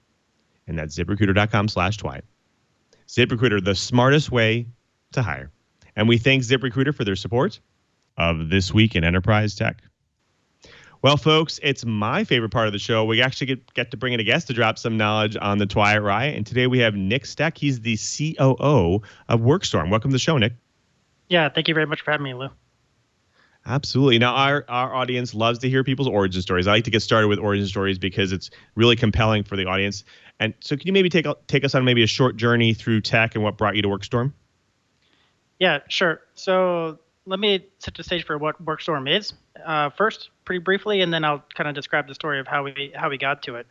And that's ZipRecruiter.com/TWiT. ZipRecruiter, the smartest way to hire. And we thank ZipRecruiter for their support of This Week in Enterprise Tech. Well, folks, it's my favorite part of the show. We actually get to bring in a guest to drop some knowledge on the TWiT Riot. And today we have Nick Stech. He's the COO of Workstorm. Welcome to the show, Nick. Yeah, thank you very much for having me, Lou. Absolutely. Now, our audience loves to hear people's origin stories. I like to get started with origin stories because it's really compelling for the audience. And so can you maybe take us on maybe a short journey through tech and what brought you to Workstorm? Yeah, sure. So let me set the stage for what Workstorm is first, pretty briefly, and then I'll kind of describe the story of how we got to it.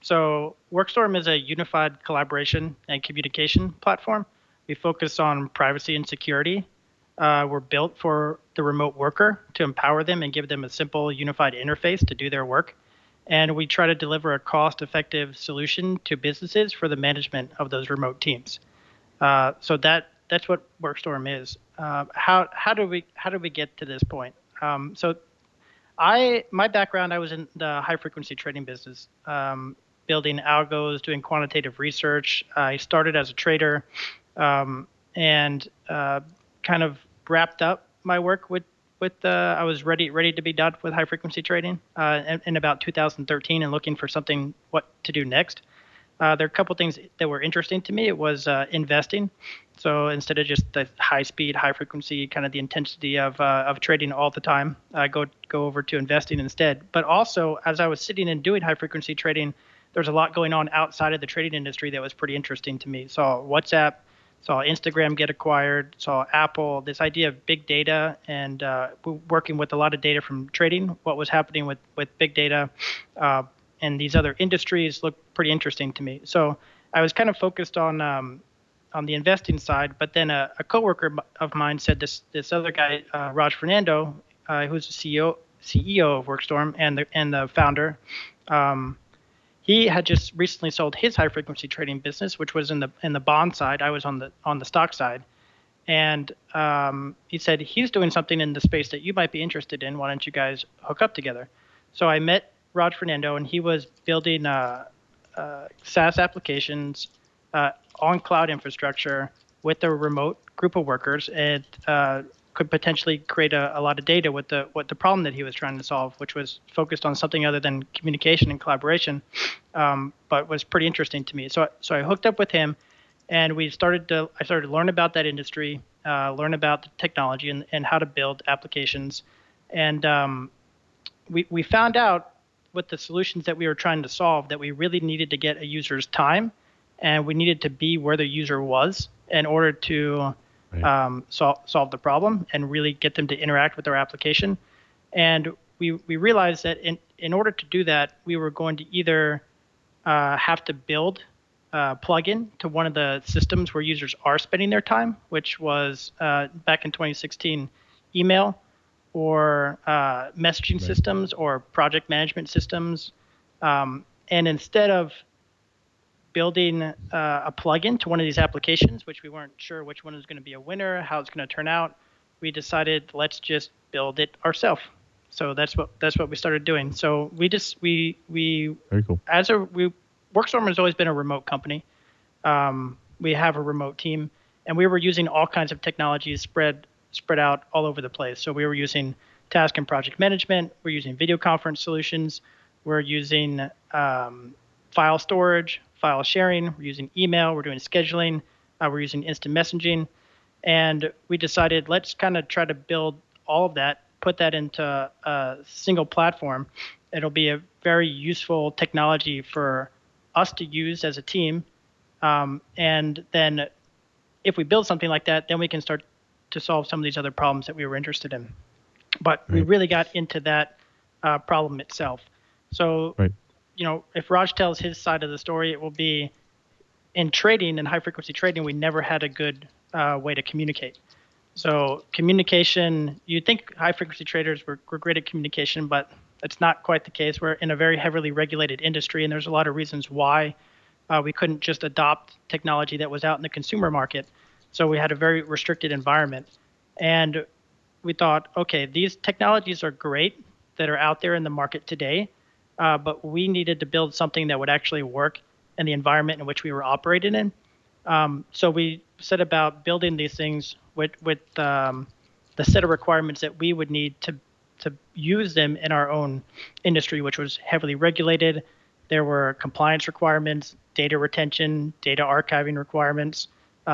So Workstorm is a unified collaboration and communication platform. We focus on privacy and security. We're built for the remote worker to empower them and give them a simple, unified interface to do their work. And we try to deliver a cost-effective solution to businesses for the management of those remote teams. So that's what Workstorm is. How do we get to this point? So my background, I was in the high-frequency trading business, building algos, doing quantitative research. I started as a trader and kind of wrapped up my work with I was ready to be done with high frequency trading in about 2013 and looking for what to do next. There are a couple things that were interesting to me. It was investing. So instead of just the high speed, high frequency, kind of the intensity of trading all the time, go over to investing instead. But also, as I was sitting and doing high frequency trading, there's a lot going on outside of the trading industry that was pretty interesting to me. Saw WhatsApp, saw Instagram get acquired, saw Apple, this idea of big data and working with a lot of data from trading, what was happening with big data and these other industries looked pretty interesting to me. So I was kind of focused on the investing side, but then a coworker of mine said this other guy, Raj Fernando, who's the CEO of Workstorm and the founder, he had just recently sold his high frequency trading business, which was in the bond side. I was on the stock side, and he said he's doing something in the space that you might be interested in. Why don't you guys hook up together? So I met Raj Fernando, and he was building SaaS applications on cloud infrastructure with a remote group of workers, and could potentially create a lot of data with the problem that he was trying to solve, which was focused on something other than communication and collaboration, but was pretty interesting to me. So I hooked up with him, and I started to learn about that industry, learn about the technology and how to build applications, and we found out with the solutions that we were trying to solve that we really needed to get a user's time, and we needed to be where the user was in order to solve the problem and really get them to interact with our application. And we realized that in order to do that, we were going to either have to build a plugin to one of the systems where users are spending their time, which was back in 2016, email or messaging systems or project management systems. And instead of building a plugin to one of these applications, which we weren't sure which one was going to be a winner, how it's going to turn out, we decided let's just build it ourselves. So that's what we started doing. So we very cool. Workstorm has always been a remote company. We have a remote team, and we were using all kinds of technologies spread out all over the place. So we were using task and project management. We're using video conference solutions. We're using file storage, file sharing. We're using email. We're doing scheduling. We're using instant messaging. And we decided let's kind of try to build all of that, put that into a single platform. It'll be a very useful technology for us to use as a team. And then if we build something like that, then we can start to solve some of these other problems that we were interested in. But we really got into that problem itself. So, if Raj tells his side of the story, it will be in trading and high frequency trading, we never had a good way to communicate. So communication, you'd think high frequency traders were great at communication, but It's not quite the case. We're in a very heavily regulated industry, and there's a lot of reasons why we couldn't just adopt technology that was out in the consumer market. So we had a very restricted environment. And we thought, okay, these technologies are great that are out there in the market today, but we needed to build something that would actually work in the environment in which we were operating in. So we set about building these things with the set of requirements that we would need to use them in our own industry, which was heavily regulated. There were compliance requirements, data retention, data archiving requirements.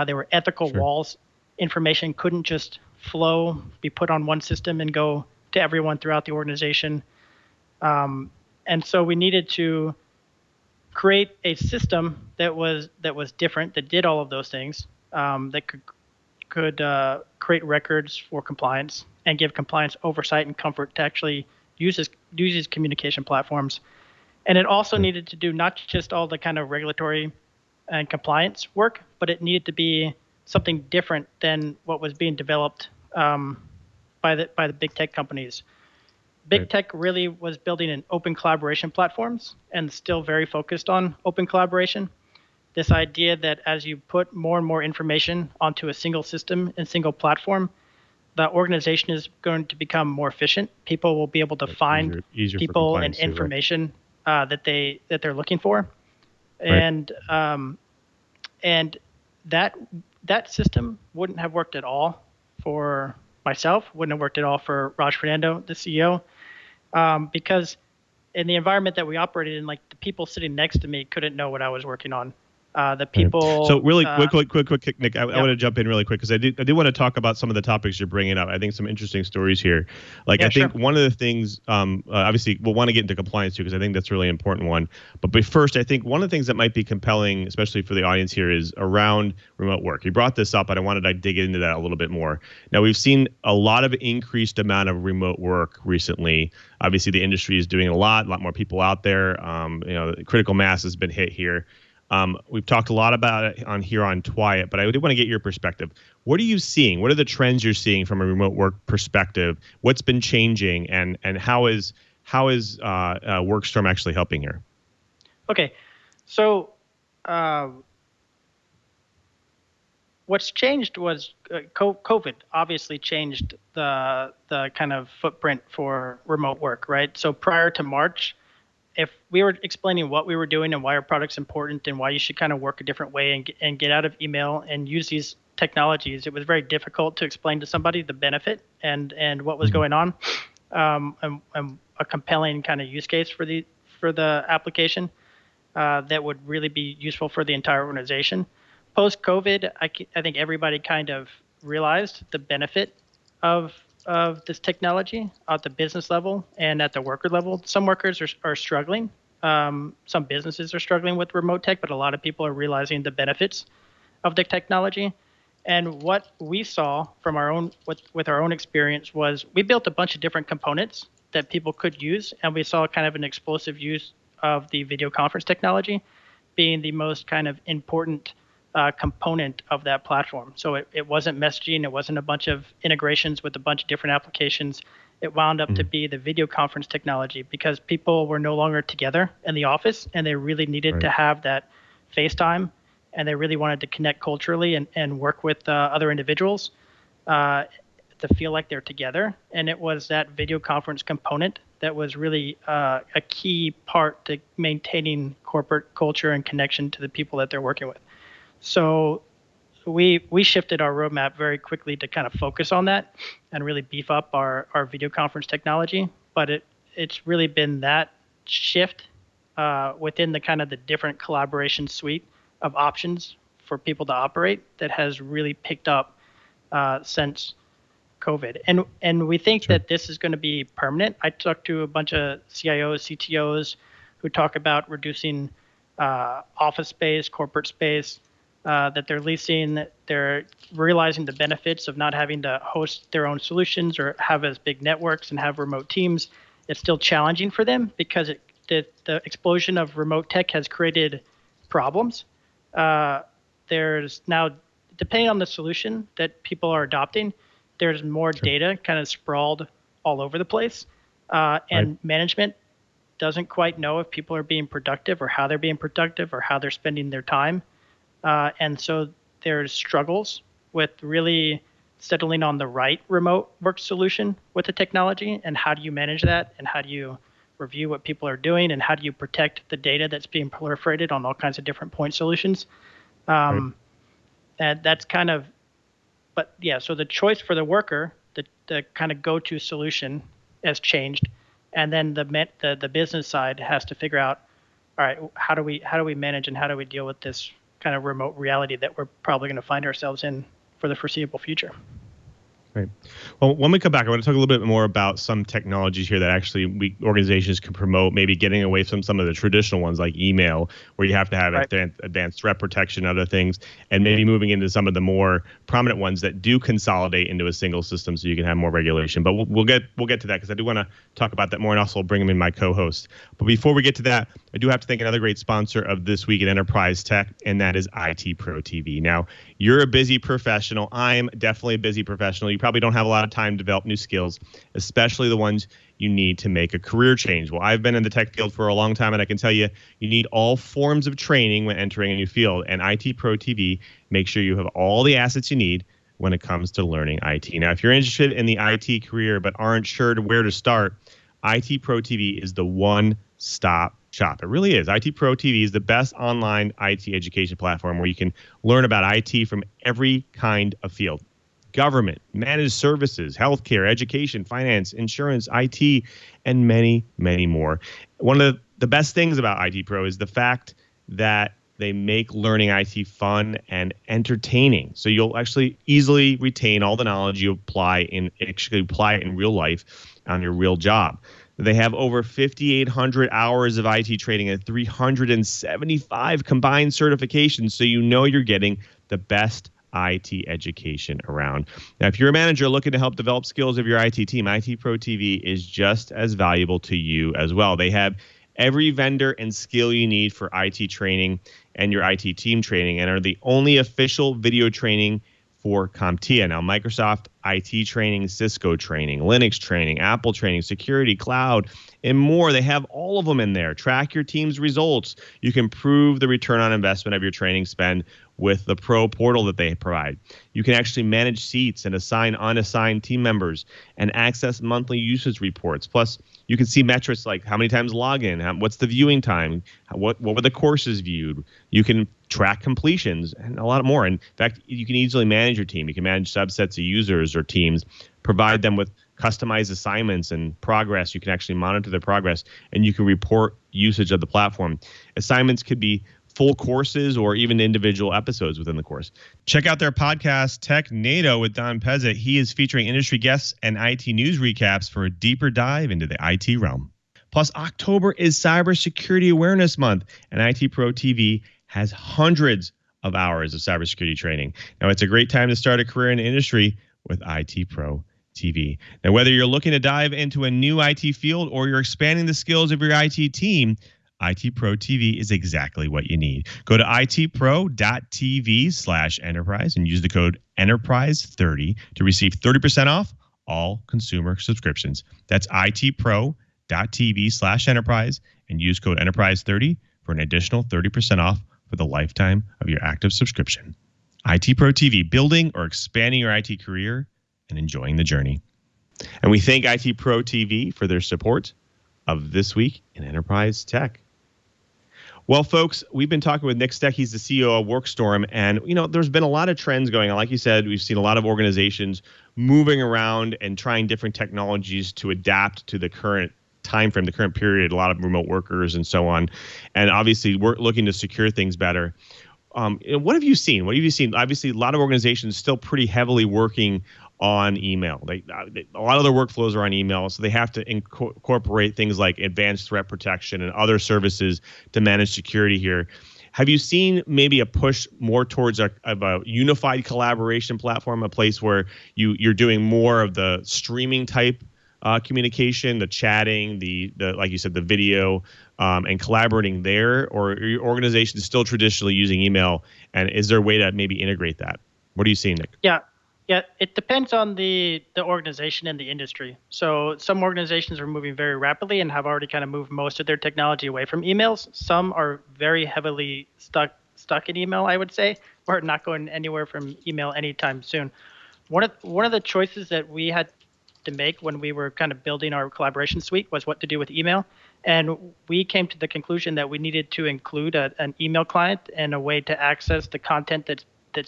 There were ethical walls. Information couldn't just flow, be put on one system and go to everyone throughout the organization. And so we needed to create a system that was different, that did all of those things, that could create records for compliance and give compliance oversight and comfort to actually use these communication platforms. And it also needed to do not just all the kind of regulatory and compliance work, but it needed to be something different than what was being developed by the big tech companies. Big tech really was building an open collaboration platforms and still very focused on open collaboration. This idea that as you put more and more information onto a single system and single platform, the organization is going to become more efficient. People will be able to find easier people and information that they're looking for, and that system wouldn't have worked at all for myself. Wouldn't have worked at all for Raj Fernando, the CEO, because in the environment that we operated in, like the people sitting next to me couldn't know what I was working on. The people. So really quick, Nick. I want to jump in really quick because I do want to talk about some of the topics you're bringing up. I think some interesting stories here. Like I think one of the things, obviously, we'll want to get into compliance too because I think that's a really important one. But first, I think one of the things that might be compelling, especially for the audience here, is around remote work. You brought this up, and I wanted to dig into that a little bit more. Now we've seen a lot of increased amount of remote work recently. Obviously, the industry is doing a lot more people out there. The critical mass has been hit here. We've talked a lot about it on TWiT, but I do want to get your perspective. What are you seeing? What are the trends you're seeing from a remote work perspective? What's been changing, and how is Workstorm actually helping here? Okay, so what's changed was COVID obviously changed the kind of footprint for remote work, right? So prior to March, if we were explaining what we were doing and why our product's important and why you should kind of work a different way and get out of email and use these technologies, it was very difficult to explain to somebody the benefit and what was going on, and a compelling kind of use case for the application that would really be useful for the entire organization. Post-COVID, I think everybody kind of realized the benefit of this technology at the business level and at the worker level. Some workers are struggling. Some businesses are struggling with remote tech, but a lot of people are realizing the benefits of the technology. And what we saw from our own with our own experience was we built a bunch of different components that people could use, and we saw kind of an explosive use of the video conference technology being the most kind of important component of that platform. So it wasn't messaging. It wasn't a bunch of integrations with a bunch of different applications. It wound up to be the video conference technology because people were no longer together in the office and they really needed to have that FaceTime, and they really wanted to connect culturally and work with other individuals to feel like they're together. And it was that video conference component that was really a key part to maintaining corporate culture and connection to the people that they're working with. So we shifted our roadmap very quickly to kind of focus on that and really beef up our video conference technology. But it's really been that shift within the kind of the different collaboration suite of options for people to operate that has really picked up since COVID. And we think that this is going to be permanent. I talked to a bunch of CIOs, CTOs who talk about reducing office space, corporate space, that they're leasing, that they're realizing the benefits of not having to host their own solutions or have as big networks and have remote teams. It's still challenging for them because the explosion of remote tech has created problems. There's now, depending on the solution that people are adopting, there's more data kind of sprawled all over the place. And management doesn't quite know if people are being productive or how they're being productive or how they're spending their time. And so there's struggles with really settling on the right remote work solution with the technology, and how do you manage that, and how do you review what people are doing, and how do you protect the data that's being proliferated on all kinds of different point solutions. And that's kind of, but yeah, so the choice for the worker, the kind of go-to solution has changed. And then the business side has to figure out, all right, how do we manage and how do we deal with this kind of remote reality that we're probably going to find ourselves in for the foreseeable future. Right. Well, when we come back, I want to talk a little bit more about some technologies here that actually organizations can promote, maybe getting away from some of the traditional ones like email, where you have to have advanced threat protection, other things, and maybe moving into some of the more prominent ones that do consolidate into a single system so you can have more regulation. But we'll get to that, because I do want to talk about that more, and also bring them in my co-host. But before we get to that, I do have to thank another great sponsor of This Week in Enterprise Tech, and that is IT Pro TV. Now, you're a busy professional. I'm definitely a busy professional. You probably don't have a lot of time to develop new skills, especially the ones you need to make a career change. Well, I've been in the tech field for a long time, and I can tell you, you need all forms of training when entering a new field. And IT Pro TV makes sure you have all the assets you need when it comes to learning IT. Now, if you're interested in the IT career but aren't sure where to start, IT Pro TV is the one-stop shop. It really is. IT Pro TV is the best online IT education platform where you can learn about IT from every kind of field. Government, managed services, healthcare, education, finance, insurance, IT, and many, many more. One of the best things about IT Pro is the fact that they make learning IT fun and entertaining. So you'll actually easily retain all the knowledge you apply it in real life on your real job. They have over 5,800 hours of IT training and 375 combined certifications, so you know you're getting the best IT education around. Now, if you're a manager looking to help develop skills of your IT team, IT Pro TV is just as valuable to you as well. They have every vendor and skill you need for IT training and your IT team training, and are the only official video training for CompTIA. Now, Microsoft IT training, Cisco training, Linux training, Apple training, security, cloud, and more. They have all of them in there. Track your team's results. You can prove the return on investment of your training spend with the Pro portal that they provide. You can actually manage seats and assign unassigned team members and access monthly usage reports. Plus, you can see metrics like how many times login, what's the viewing time, what were the courses viewed. You can track completions and a lot more. In fact, you can easily manage your team. You can manage subsets of users or teams, provide them with customized assignments and progress. You can actually monitor their progress, and you can report usage of the platform. Assignments could be full courses or even individual episodes within the course. Check out their podcast, Tech NATO, with Don Pezzett. He is featuring industry guests and IT news recaps for a deeper dive into the IT realm. Plus, October is Cybersecurity Awareness Month, and IT Pro TV has hundreds of hours of cybersecurity training. Now, it's a great time to start a career in the industry with IT Pro TV. Now, whether you're looking to dive into a new IT field or you're expanding the skills of your IT team, IT Pro TV is exactly what you need. Go to itpro.tv/enterprise and use the code enterprise30 to receive 30% off all consumer subscriptions. That's itpro.tv/enterprise and use code enterprise30 for an additional 30% off for the lifetime of your active subscription. IT Pro TV, building or expanding your IT career and enjoying the journey. And we thank IT Pro TV for their support of This Week in Enterprise Tech. Well, folks, we've been talking with Nick Stech. He's the CEO of Workstorm. And, there's been a lot of trends going on. Like you said, we've seen a lot of organizations moving around and trying different technologies to adapt to the current time frame, the current period, a lot of remote workers and so on. And obviously, we're looking to secure things better. What have you seen? Obviously, a lot of organizations still pretty heavily working on email. A lot of their workflows are on email, so they have to incorporate things like advanced threat protection and other services to manage security here. Have you seen maybe a push more towards a unified collaboration platform, a place where you're doing more of the streaming type communication, the chatting, the like you said, the video, and collaborating there? Or are your organization still traditionally using email? And is there a way to maybe integrate that? What are you seeing, Nick? Yeah, it depends on the organization and the industry. So some organizations are moving very rapidly and have already kind of moved most of their technology away from emails. Some are very heavily stuck in email, I would say, or not going anywhere from email anytime soon. One of the choices that we had to make when we were kind of building our collaboration suite was what to do with email. And we came to the conclusion that we needed to include an email client and a way to access the content that's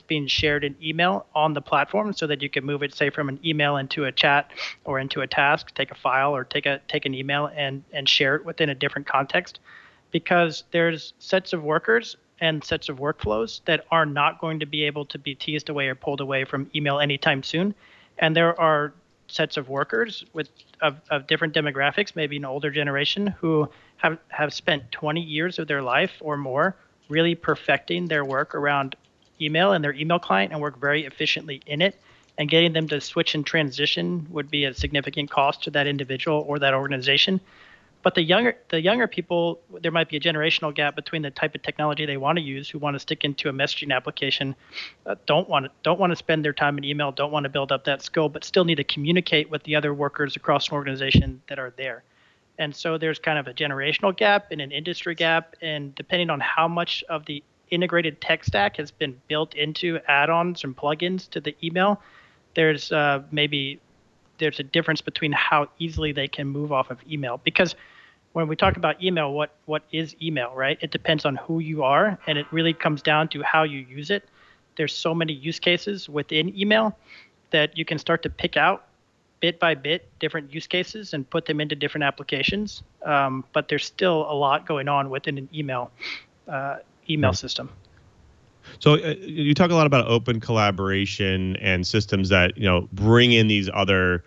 being shared in email on the platform, so that you can move it, say, from an email into a chat or into a task, take a file or take an email and share it within a different context. Because there's sets of workers and sets of workflows that are not going to be able to be teased away or pulled away from email anytime soon. And there are sets of workers of different demographics, maybe an older generation, who have spent 20 years of their life or more really perfecting their work around email and their email client and work very efficiently in it. And getting them to switch and transition would be a significant cost to that individual or that organization. But the younger people, there might be a generational gap between the type of technology they want to use, who want to stick into a messaging application, don't want to spend their time in email, don't want to build up that skill, but still need to communicate with the other workers across an organization that are there. And so there's kind of a generational gap and an industry gap, and depending on how much of the integrated tech stack has been built into add-ons and plugins to the email, there's a difference between how easily they can move off of email. Because when we talk about email, what is email, right? It depends on who you are, and it really comes down to how you use it. There's so many use cases within email that you can start to pick out bit by bit different use cases and put them into different applications. But there's still a lot going on within an email system. So you talk a lot about open collaboration and systems that, bring in these other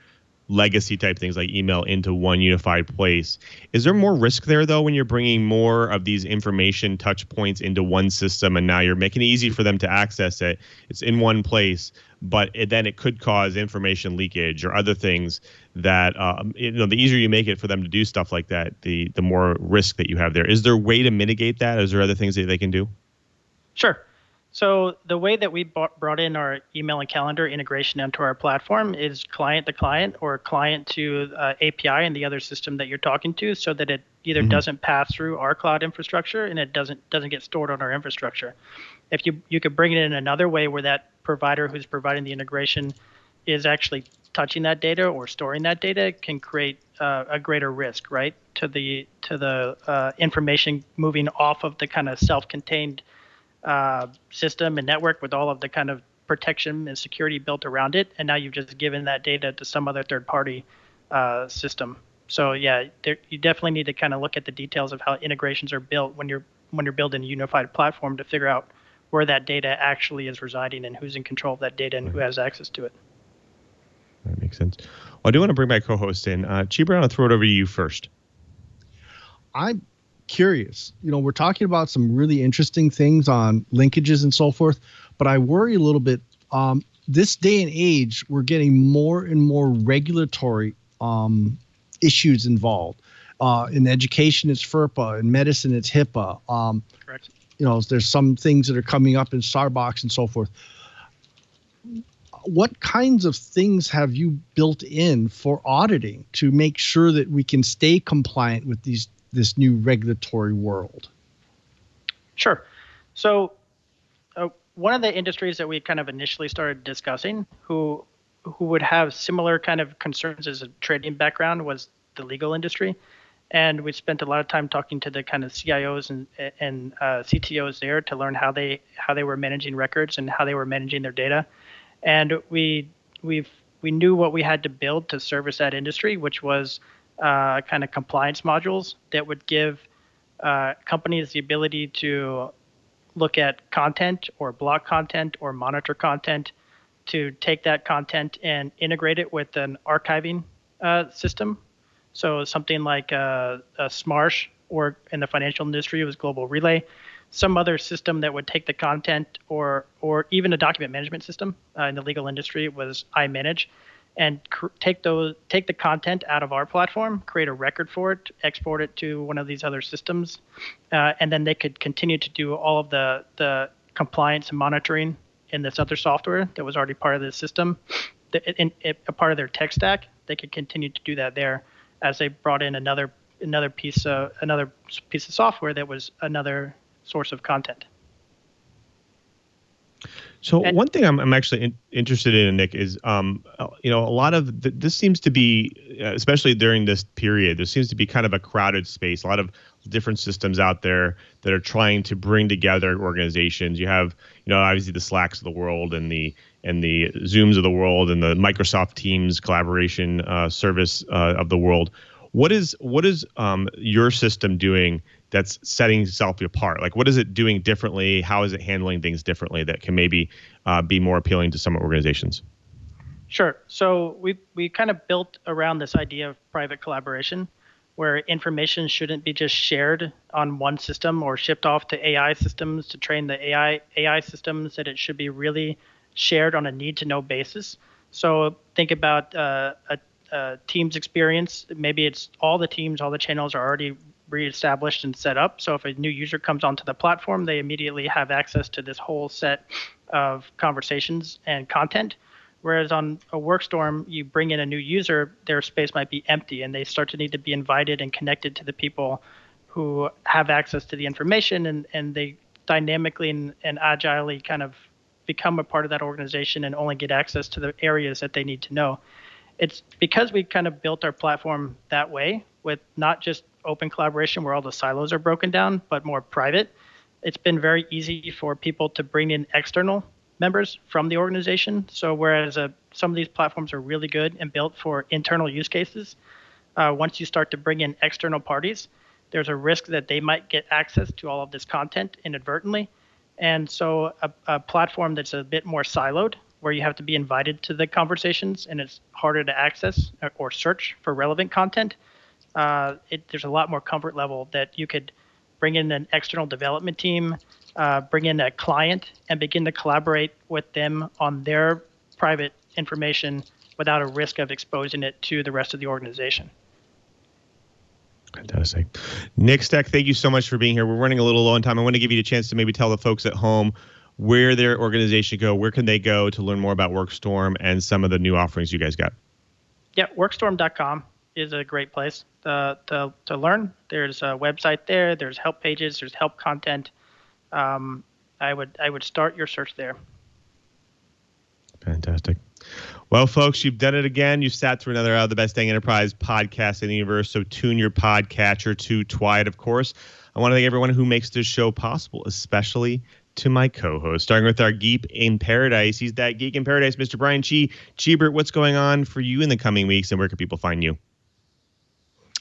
legacy type things like email into one unified place. Is there more risk there, though, when you're bringing more of these information touch points into one system and now you're making it easy for them to access it? It's in one place, but then it could cause information leakage or other things that, the easier you make it for them to do stuff like that, the more risk that you have there. Is there a way to mitigate that? Is there other things that they can do? Sure. So the way that we brought in our email and calendar integration into our platform is client to client or client to API and the other system that you're talking to, so that it either doesn't pass through our cloud infrastructure and it doesn't get stored on our infrastructure. If you could bring it in another way where that provider who's providing the integration is actually touching that data or storing that data, can create a greater risk, right, to the information moving off of the kind of self-contained system and network with all of the kind of protection and security built around it, and now you've just given that data to some other third-party system. So yeah, you definitely need to kind of look at the details of how integrations are built when you're building a unified platform to figure out where that data actually is residing and who's in control of that data and who has access to it. That makes sense. Well, I do want to bring my co-host in. Chee, I want to throw it over to you first. I'm curious. We're talking about some really interesting things on linkages and so forth, but I worry a little bit. This day and age, we're getting more and more regulatory issues involved. In education, it's FERPA. In medicine, it's HIPAA. Correct. There's some things that are coming up in Starbucks and so forth. What kinds of things have you built in for auditing to make sure that we can stay compliant with this new regulatory world? Sure. So one of the industries that we kind of initially started discussing who would have similar kind of concerns as a trading background was the legal industry. And we spent a lot of time talking to the kind of CIOs and CTOs there to learn how they were managing records and how they were managing their data. And we knew what we had to build to service that industry, which was kind of compliance modules that would give companies the ability to look at content or block content or monitor content, to take that content and integrate it with an archiving system. So something like a SMARsh, or in the financial industry, it was Global Relay, some other system that would take the content, or even a document management system. In the legal industry, it was iManage, and take the content out of our platform, create a record for it, export it to one of these other systems, and then they could continue to do all of the compliance and monitoring in this other software that was already part of the system, a part of their tech stack, they could continue to do that there as they brought in another piece of software that was another source of content. So one thing I'm actually interested in, Nick, is a lot of this seems to be, especially during this period, there seems to be kind of a crowded space. A lot of different systems out there that are trying to bring together organizations. You have, obviously the Slacks of the world and the Zooms of the world and the Microsoft Teams collaboration service of the world. What is your system doing that's setting itself apart? Like, what is it doing differently? How is it handling things differently that can maybe be more appealing to some organizations? Sure. So we kind of built around this idea of private collaboration, where information shouldn't be just shared on one system or shipped off to AI systems to train the AI systems, that it should be really shared on a need-to-know basis. So think about a Teams experience. Maybe it's all the teams, all the channels are already reestablished and set up. So if a new user comes onto the platform, they immediately have access to this whole set of conversations and content. Whereas on a Workstorm, you bring in a new user, their space might be empty, and they start to need to be invited and connected to the people who have access to the information, and they dynamically and agilely kind of become a part of that organization and only get access to the areas that they need to know. It's because we kind of built our platform that way, with not just open collaboration where all the silos are broken down, but more private. It's been very easy for people to bring in external members from the organization. So whereas some of these platforms are really good and built for internal use cases, once you start to bring in external parties, there's a risk that they might get access to all of this content inadvertently. And so a platform that's a bit more siloed, where you have to be invited to the conversations and it's harder to access or search for relevant content, there's a lot more comfort level that you could bring in an external development team, bring in a client, and begin to collaborate with them on their private information without a risk of exposing it to the rest of the organization. Fantastic. Nick, Stech, thank you so much for being here. We're running a little low on time. I want to give you a chance to maybe tell the folks at home where their organization go. Where can they go to learn more about Workstorm and some of the new offerings you guys got? Yeah, workstorm.com is a great place to learn. There's a website there. There's help pages. There's help content. I would start your search there. Fantastic. Well, folks, you've done it again. You've sat through another the Best Dang Enterprise podcast in the universe. So tune your podcatcher to TWiT, of course. I want to thank everyone who makes this show possible, especially to my co-host, starting with our geek in paradise. He's that geek in paradise, Mr. Brian Chee. Cheebert, what's going on for you in the coming weeks, and where can people find you?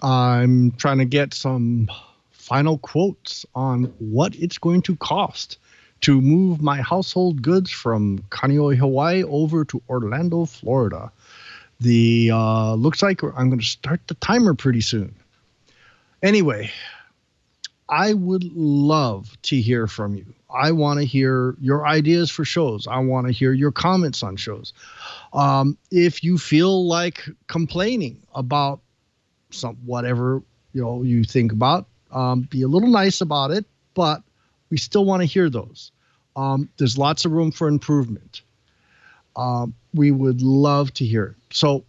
I'm trying to get some final quotes on what it's going to cost to move my household goods from Kaneohe, Hawaii over to Orlando, Florida. The looks like I'm going to start the timer pretty soon. Anyway, I would love to hear from you. I want to hear your ideas for shows. I want to hear your comments on shows. If you feel like complaining about whatever you think about, be a little nice about it, but we still want to hear those. There's lots of room for improvement. We would love to hear it. So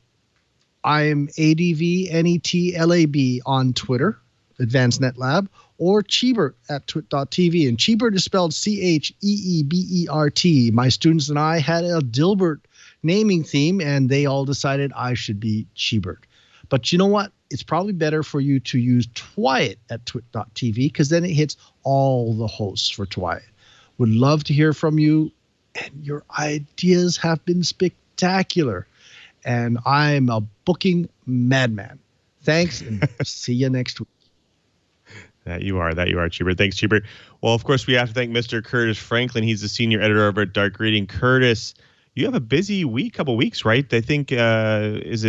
I am ADVNETLAB on Twitter, Advanced Net Lab, or Cheebert at twit.tv. And Cheebert is spelled CHEEBERT. My students and I had a Dilbert naming theme, and they all decided I should be Cheebert. But you know what? It's probably better for you to use TWiT at twit.tv, because then it hits all the hosts for TWiT. Would love to hear from you, and your ideas have been spectacular. And I'm a booking madman. Thanks, and see you next week. That you are, Cheebert. Thanks, Cheebert. Well, of course, we have to thank Mr. Curtis Franklin. He's the senior editor over at Dark Reading. Curtis, you have a busy couple weeks, right? I think, there's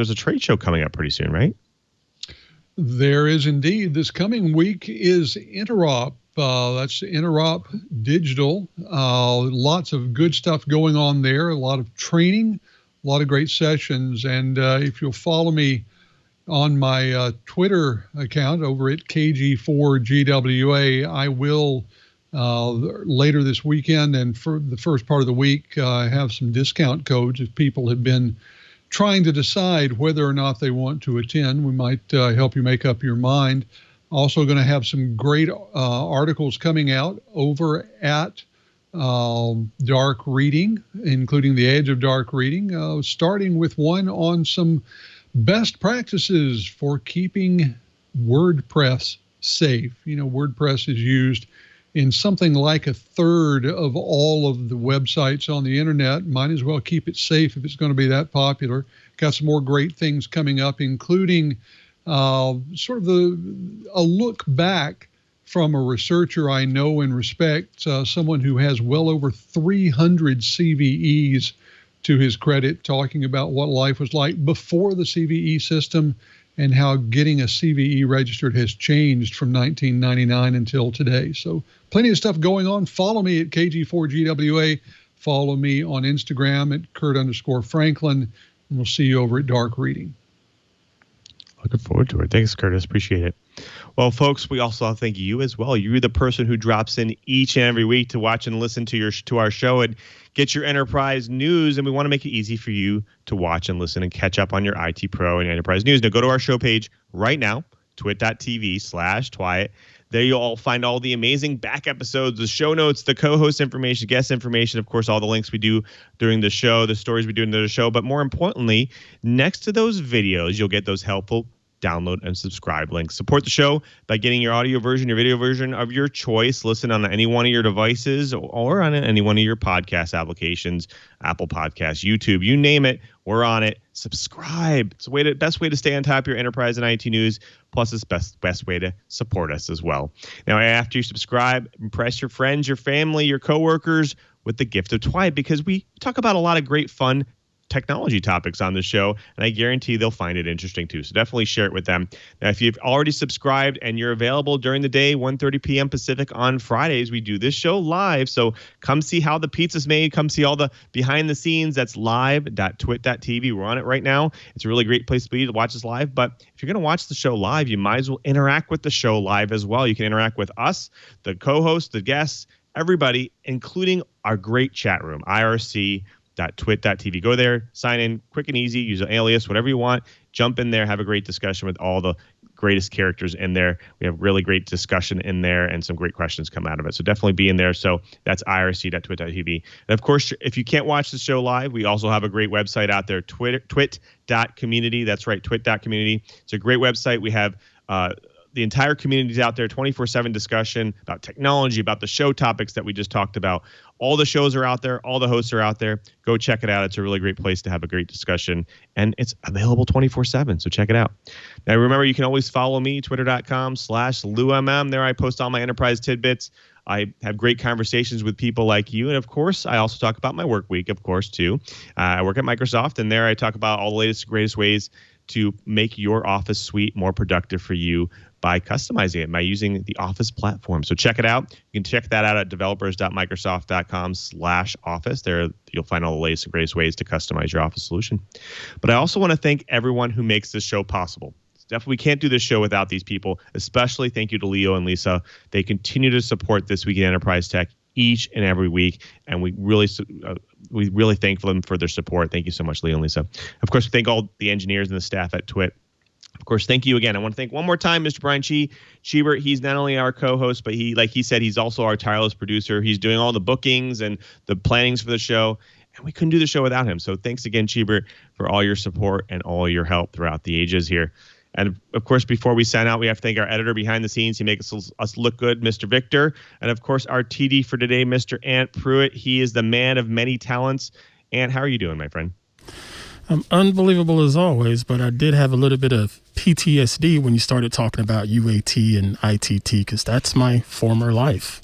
a trade show coming up pretty soon, right? There is indeed. This coming week is Interop. That's Interop Digital. Lots of good stuff going on there. A lot of training, a lot of great sessions. And if you'll follow me on my Twitter account over at KG4GWA, I will later this weekend and for the first part of the week, I have some discount codes if people have been trying to decide whether or not they want to attend. We might help you make up your mind. Also going to have some great articles coming out over at Dark Reading, including the Edge of Dark Reading, starting with one on some best practices for keeping WordPress safe. You know, WordPress is used in something like a third of all of the websites on the internet. Might as well keep it safe if it's going to be that popular. Got some more great things coming up, including sort of a look back from a researcher I know and respect, someone who has well over 300 CVEs to his credit, talking about what life was like before the CVE system and how getting a CVE registered has changed from 1999 until today. So plenty of stuff going on. Follow me at KG4GWA. Follow me on Instagram at Curt_Franklin. And we'll see you over at Dark Reading. Looking forward to it. Thanks, Curtis. Appreciate it. Well, folks, we also thank you as well. You're the person who drops in each and every week to watch and listen to our show and get your enterprise news. And we want to make it easy for you to watch and listen and catch up on your IT Pro and enterprise news. Now, go to our show page right now, twit.tv/TWiT. There you'll all find all the amazing back episodes, the show notes, the co-host information, guest information, of course, all the links we do during the show, the stories we do in the show. But more importantly, next to those videos, you'll get those helpful download and subscribe links. Support the show by getting your audio version, your video version of your choice. Listen on any one of your devices or on any one of your podcast applications, Apple Podcasts, YouTube, you name it, we're on it. Subscribe. It's the best way to stay on top of your enterprise and IT news. Plus, it's best way to support us as well. Now, after you subscribe, impress your friends, your family, your coworkers with the gift of TWiT, because we talk about a lot of great fun technology topics on the show, and I guarantee they'll find it interesting too. So definitely share it with them. Now, if you've already subscribed and you're available during the day, 1:30 p.m. Pacific on Fridays, we do this show live. So come see how the pizza's made. Come see all the behind the scenes. That's live.twit.tv. We're on it right now. It's a really great place to be to watch us live. But if you're going to watch the show live, you might as well interact with the show live as well. You can interact with us, the co-hosts, the guests, everybody, including our great chat room, irc.twit.tv. Go there, sign in, quick and easy, use an alias, whatever you want. Jump in there, have a great discussion with all the greatest characters in there. We have really great discussion in there and some great questions come out of it. So definitely be in there. So that's irc.twit.tv. And of course, if you can't watch the show live, we also have a great website out there, twit.community. That's right, twit.community. It's a great website. We have the entire community is out there, 24/7 discussion about technology, about the show topics that we just talked about. All the shows are out there. All the hosts are out there. Go check it out. It's a really great place to have a great discussion, and it's available 24/7, so check it out. Now, remember, you can always follow me, twitter.com/LouMM. There I post all my enterprise tidbits. I have great conversations with people like you. And, of course, I also talk about my work week, of course, too. I work at Microsoft, and there I talk about all the latest, greatest ways to make your Office suite more productive for you by customizing it, by using the Office platform. So check it out. You can check that out at developers.microsoft.com/office. There you'll find all the latest and greatest ways to customize your Office solution. But I also want to thank everyone who makes this show possible. Definitely, we can't do this show without these people, especially thank you to Leo and Lisa. They continue to support This Week in Enterprise Tech each and every week, and we really thank them for their support. Thank you so much, Leo and Lisa. Of course, we thank all the engineers and the staff at TWiT. Of course, thank you again. I want to thank one more time Mr. Brian Chee. Cheebert, he's not only our co-host, but like he said, he's also our tireless producer. He's doing all the bookings and the plannings for the show, and we couldn't do the show without him. So thanks again, Cheebert, for all your support and all your help throughout the ages here. And, of course, before we sign out, we have to thank our editor behind the scenes. He makes us look good, Mr. Victor. And, of course, our TD for today, Mr. Ant Pruitt. He is the man of many talents. Ant, how are you doing, my friend? I'm unbelievable as always, but I did have a little bit of PTSD when you started talking about UAT and ITT, because that's my former life.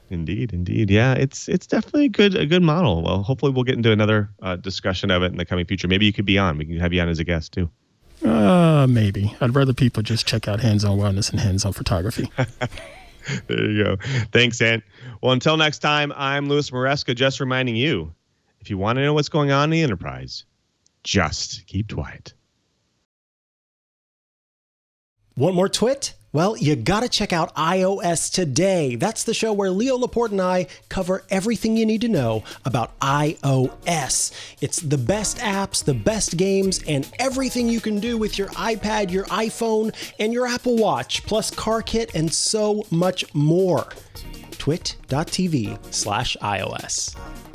Indeed. Yeah, it's definitely a good model. Well, hopefully we'll get into another discussion of it in the coming future. Maybe you could be on. We can have you on as a guest, too. Maybe. I'd rather people just check out Hands-On Wellness and Hands-On Photography. There you go. Thanks, Ant. Well, until next time, I'm Louis Maresca, just reminding you, if you want to know what's going on in the enterprise, just keep TWiT. Want more TWiT? Well, you gotta check out iOS Today. That's the show where Leo Laporte and I cover everything you need to know about iOS. It's the best apps, the best games, and everything you can do with your iPad, your iPhone, and your Apple Watch, plus CarKit and so much more. twit.tv/iOS.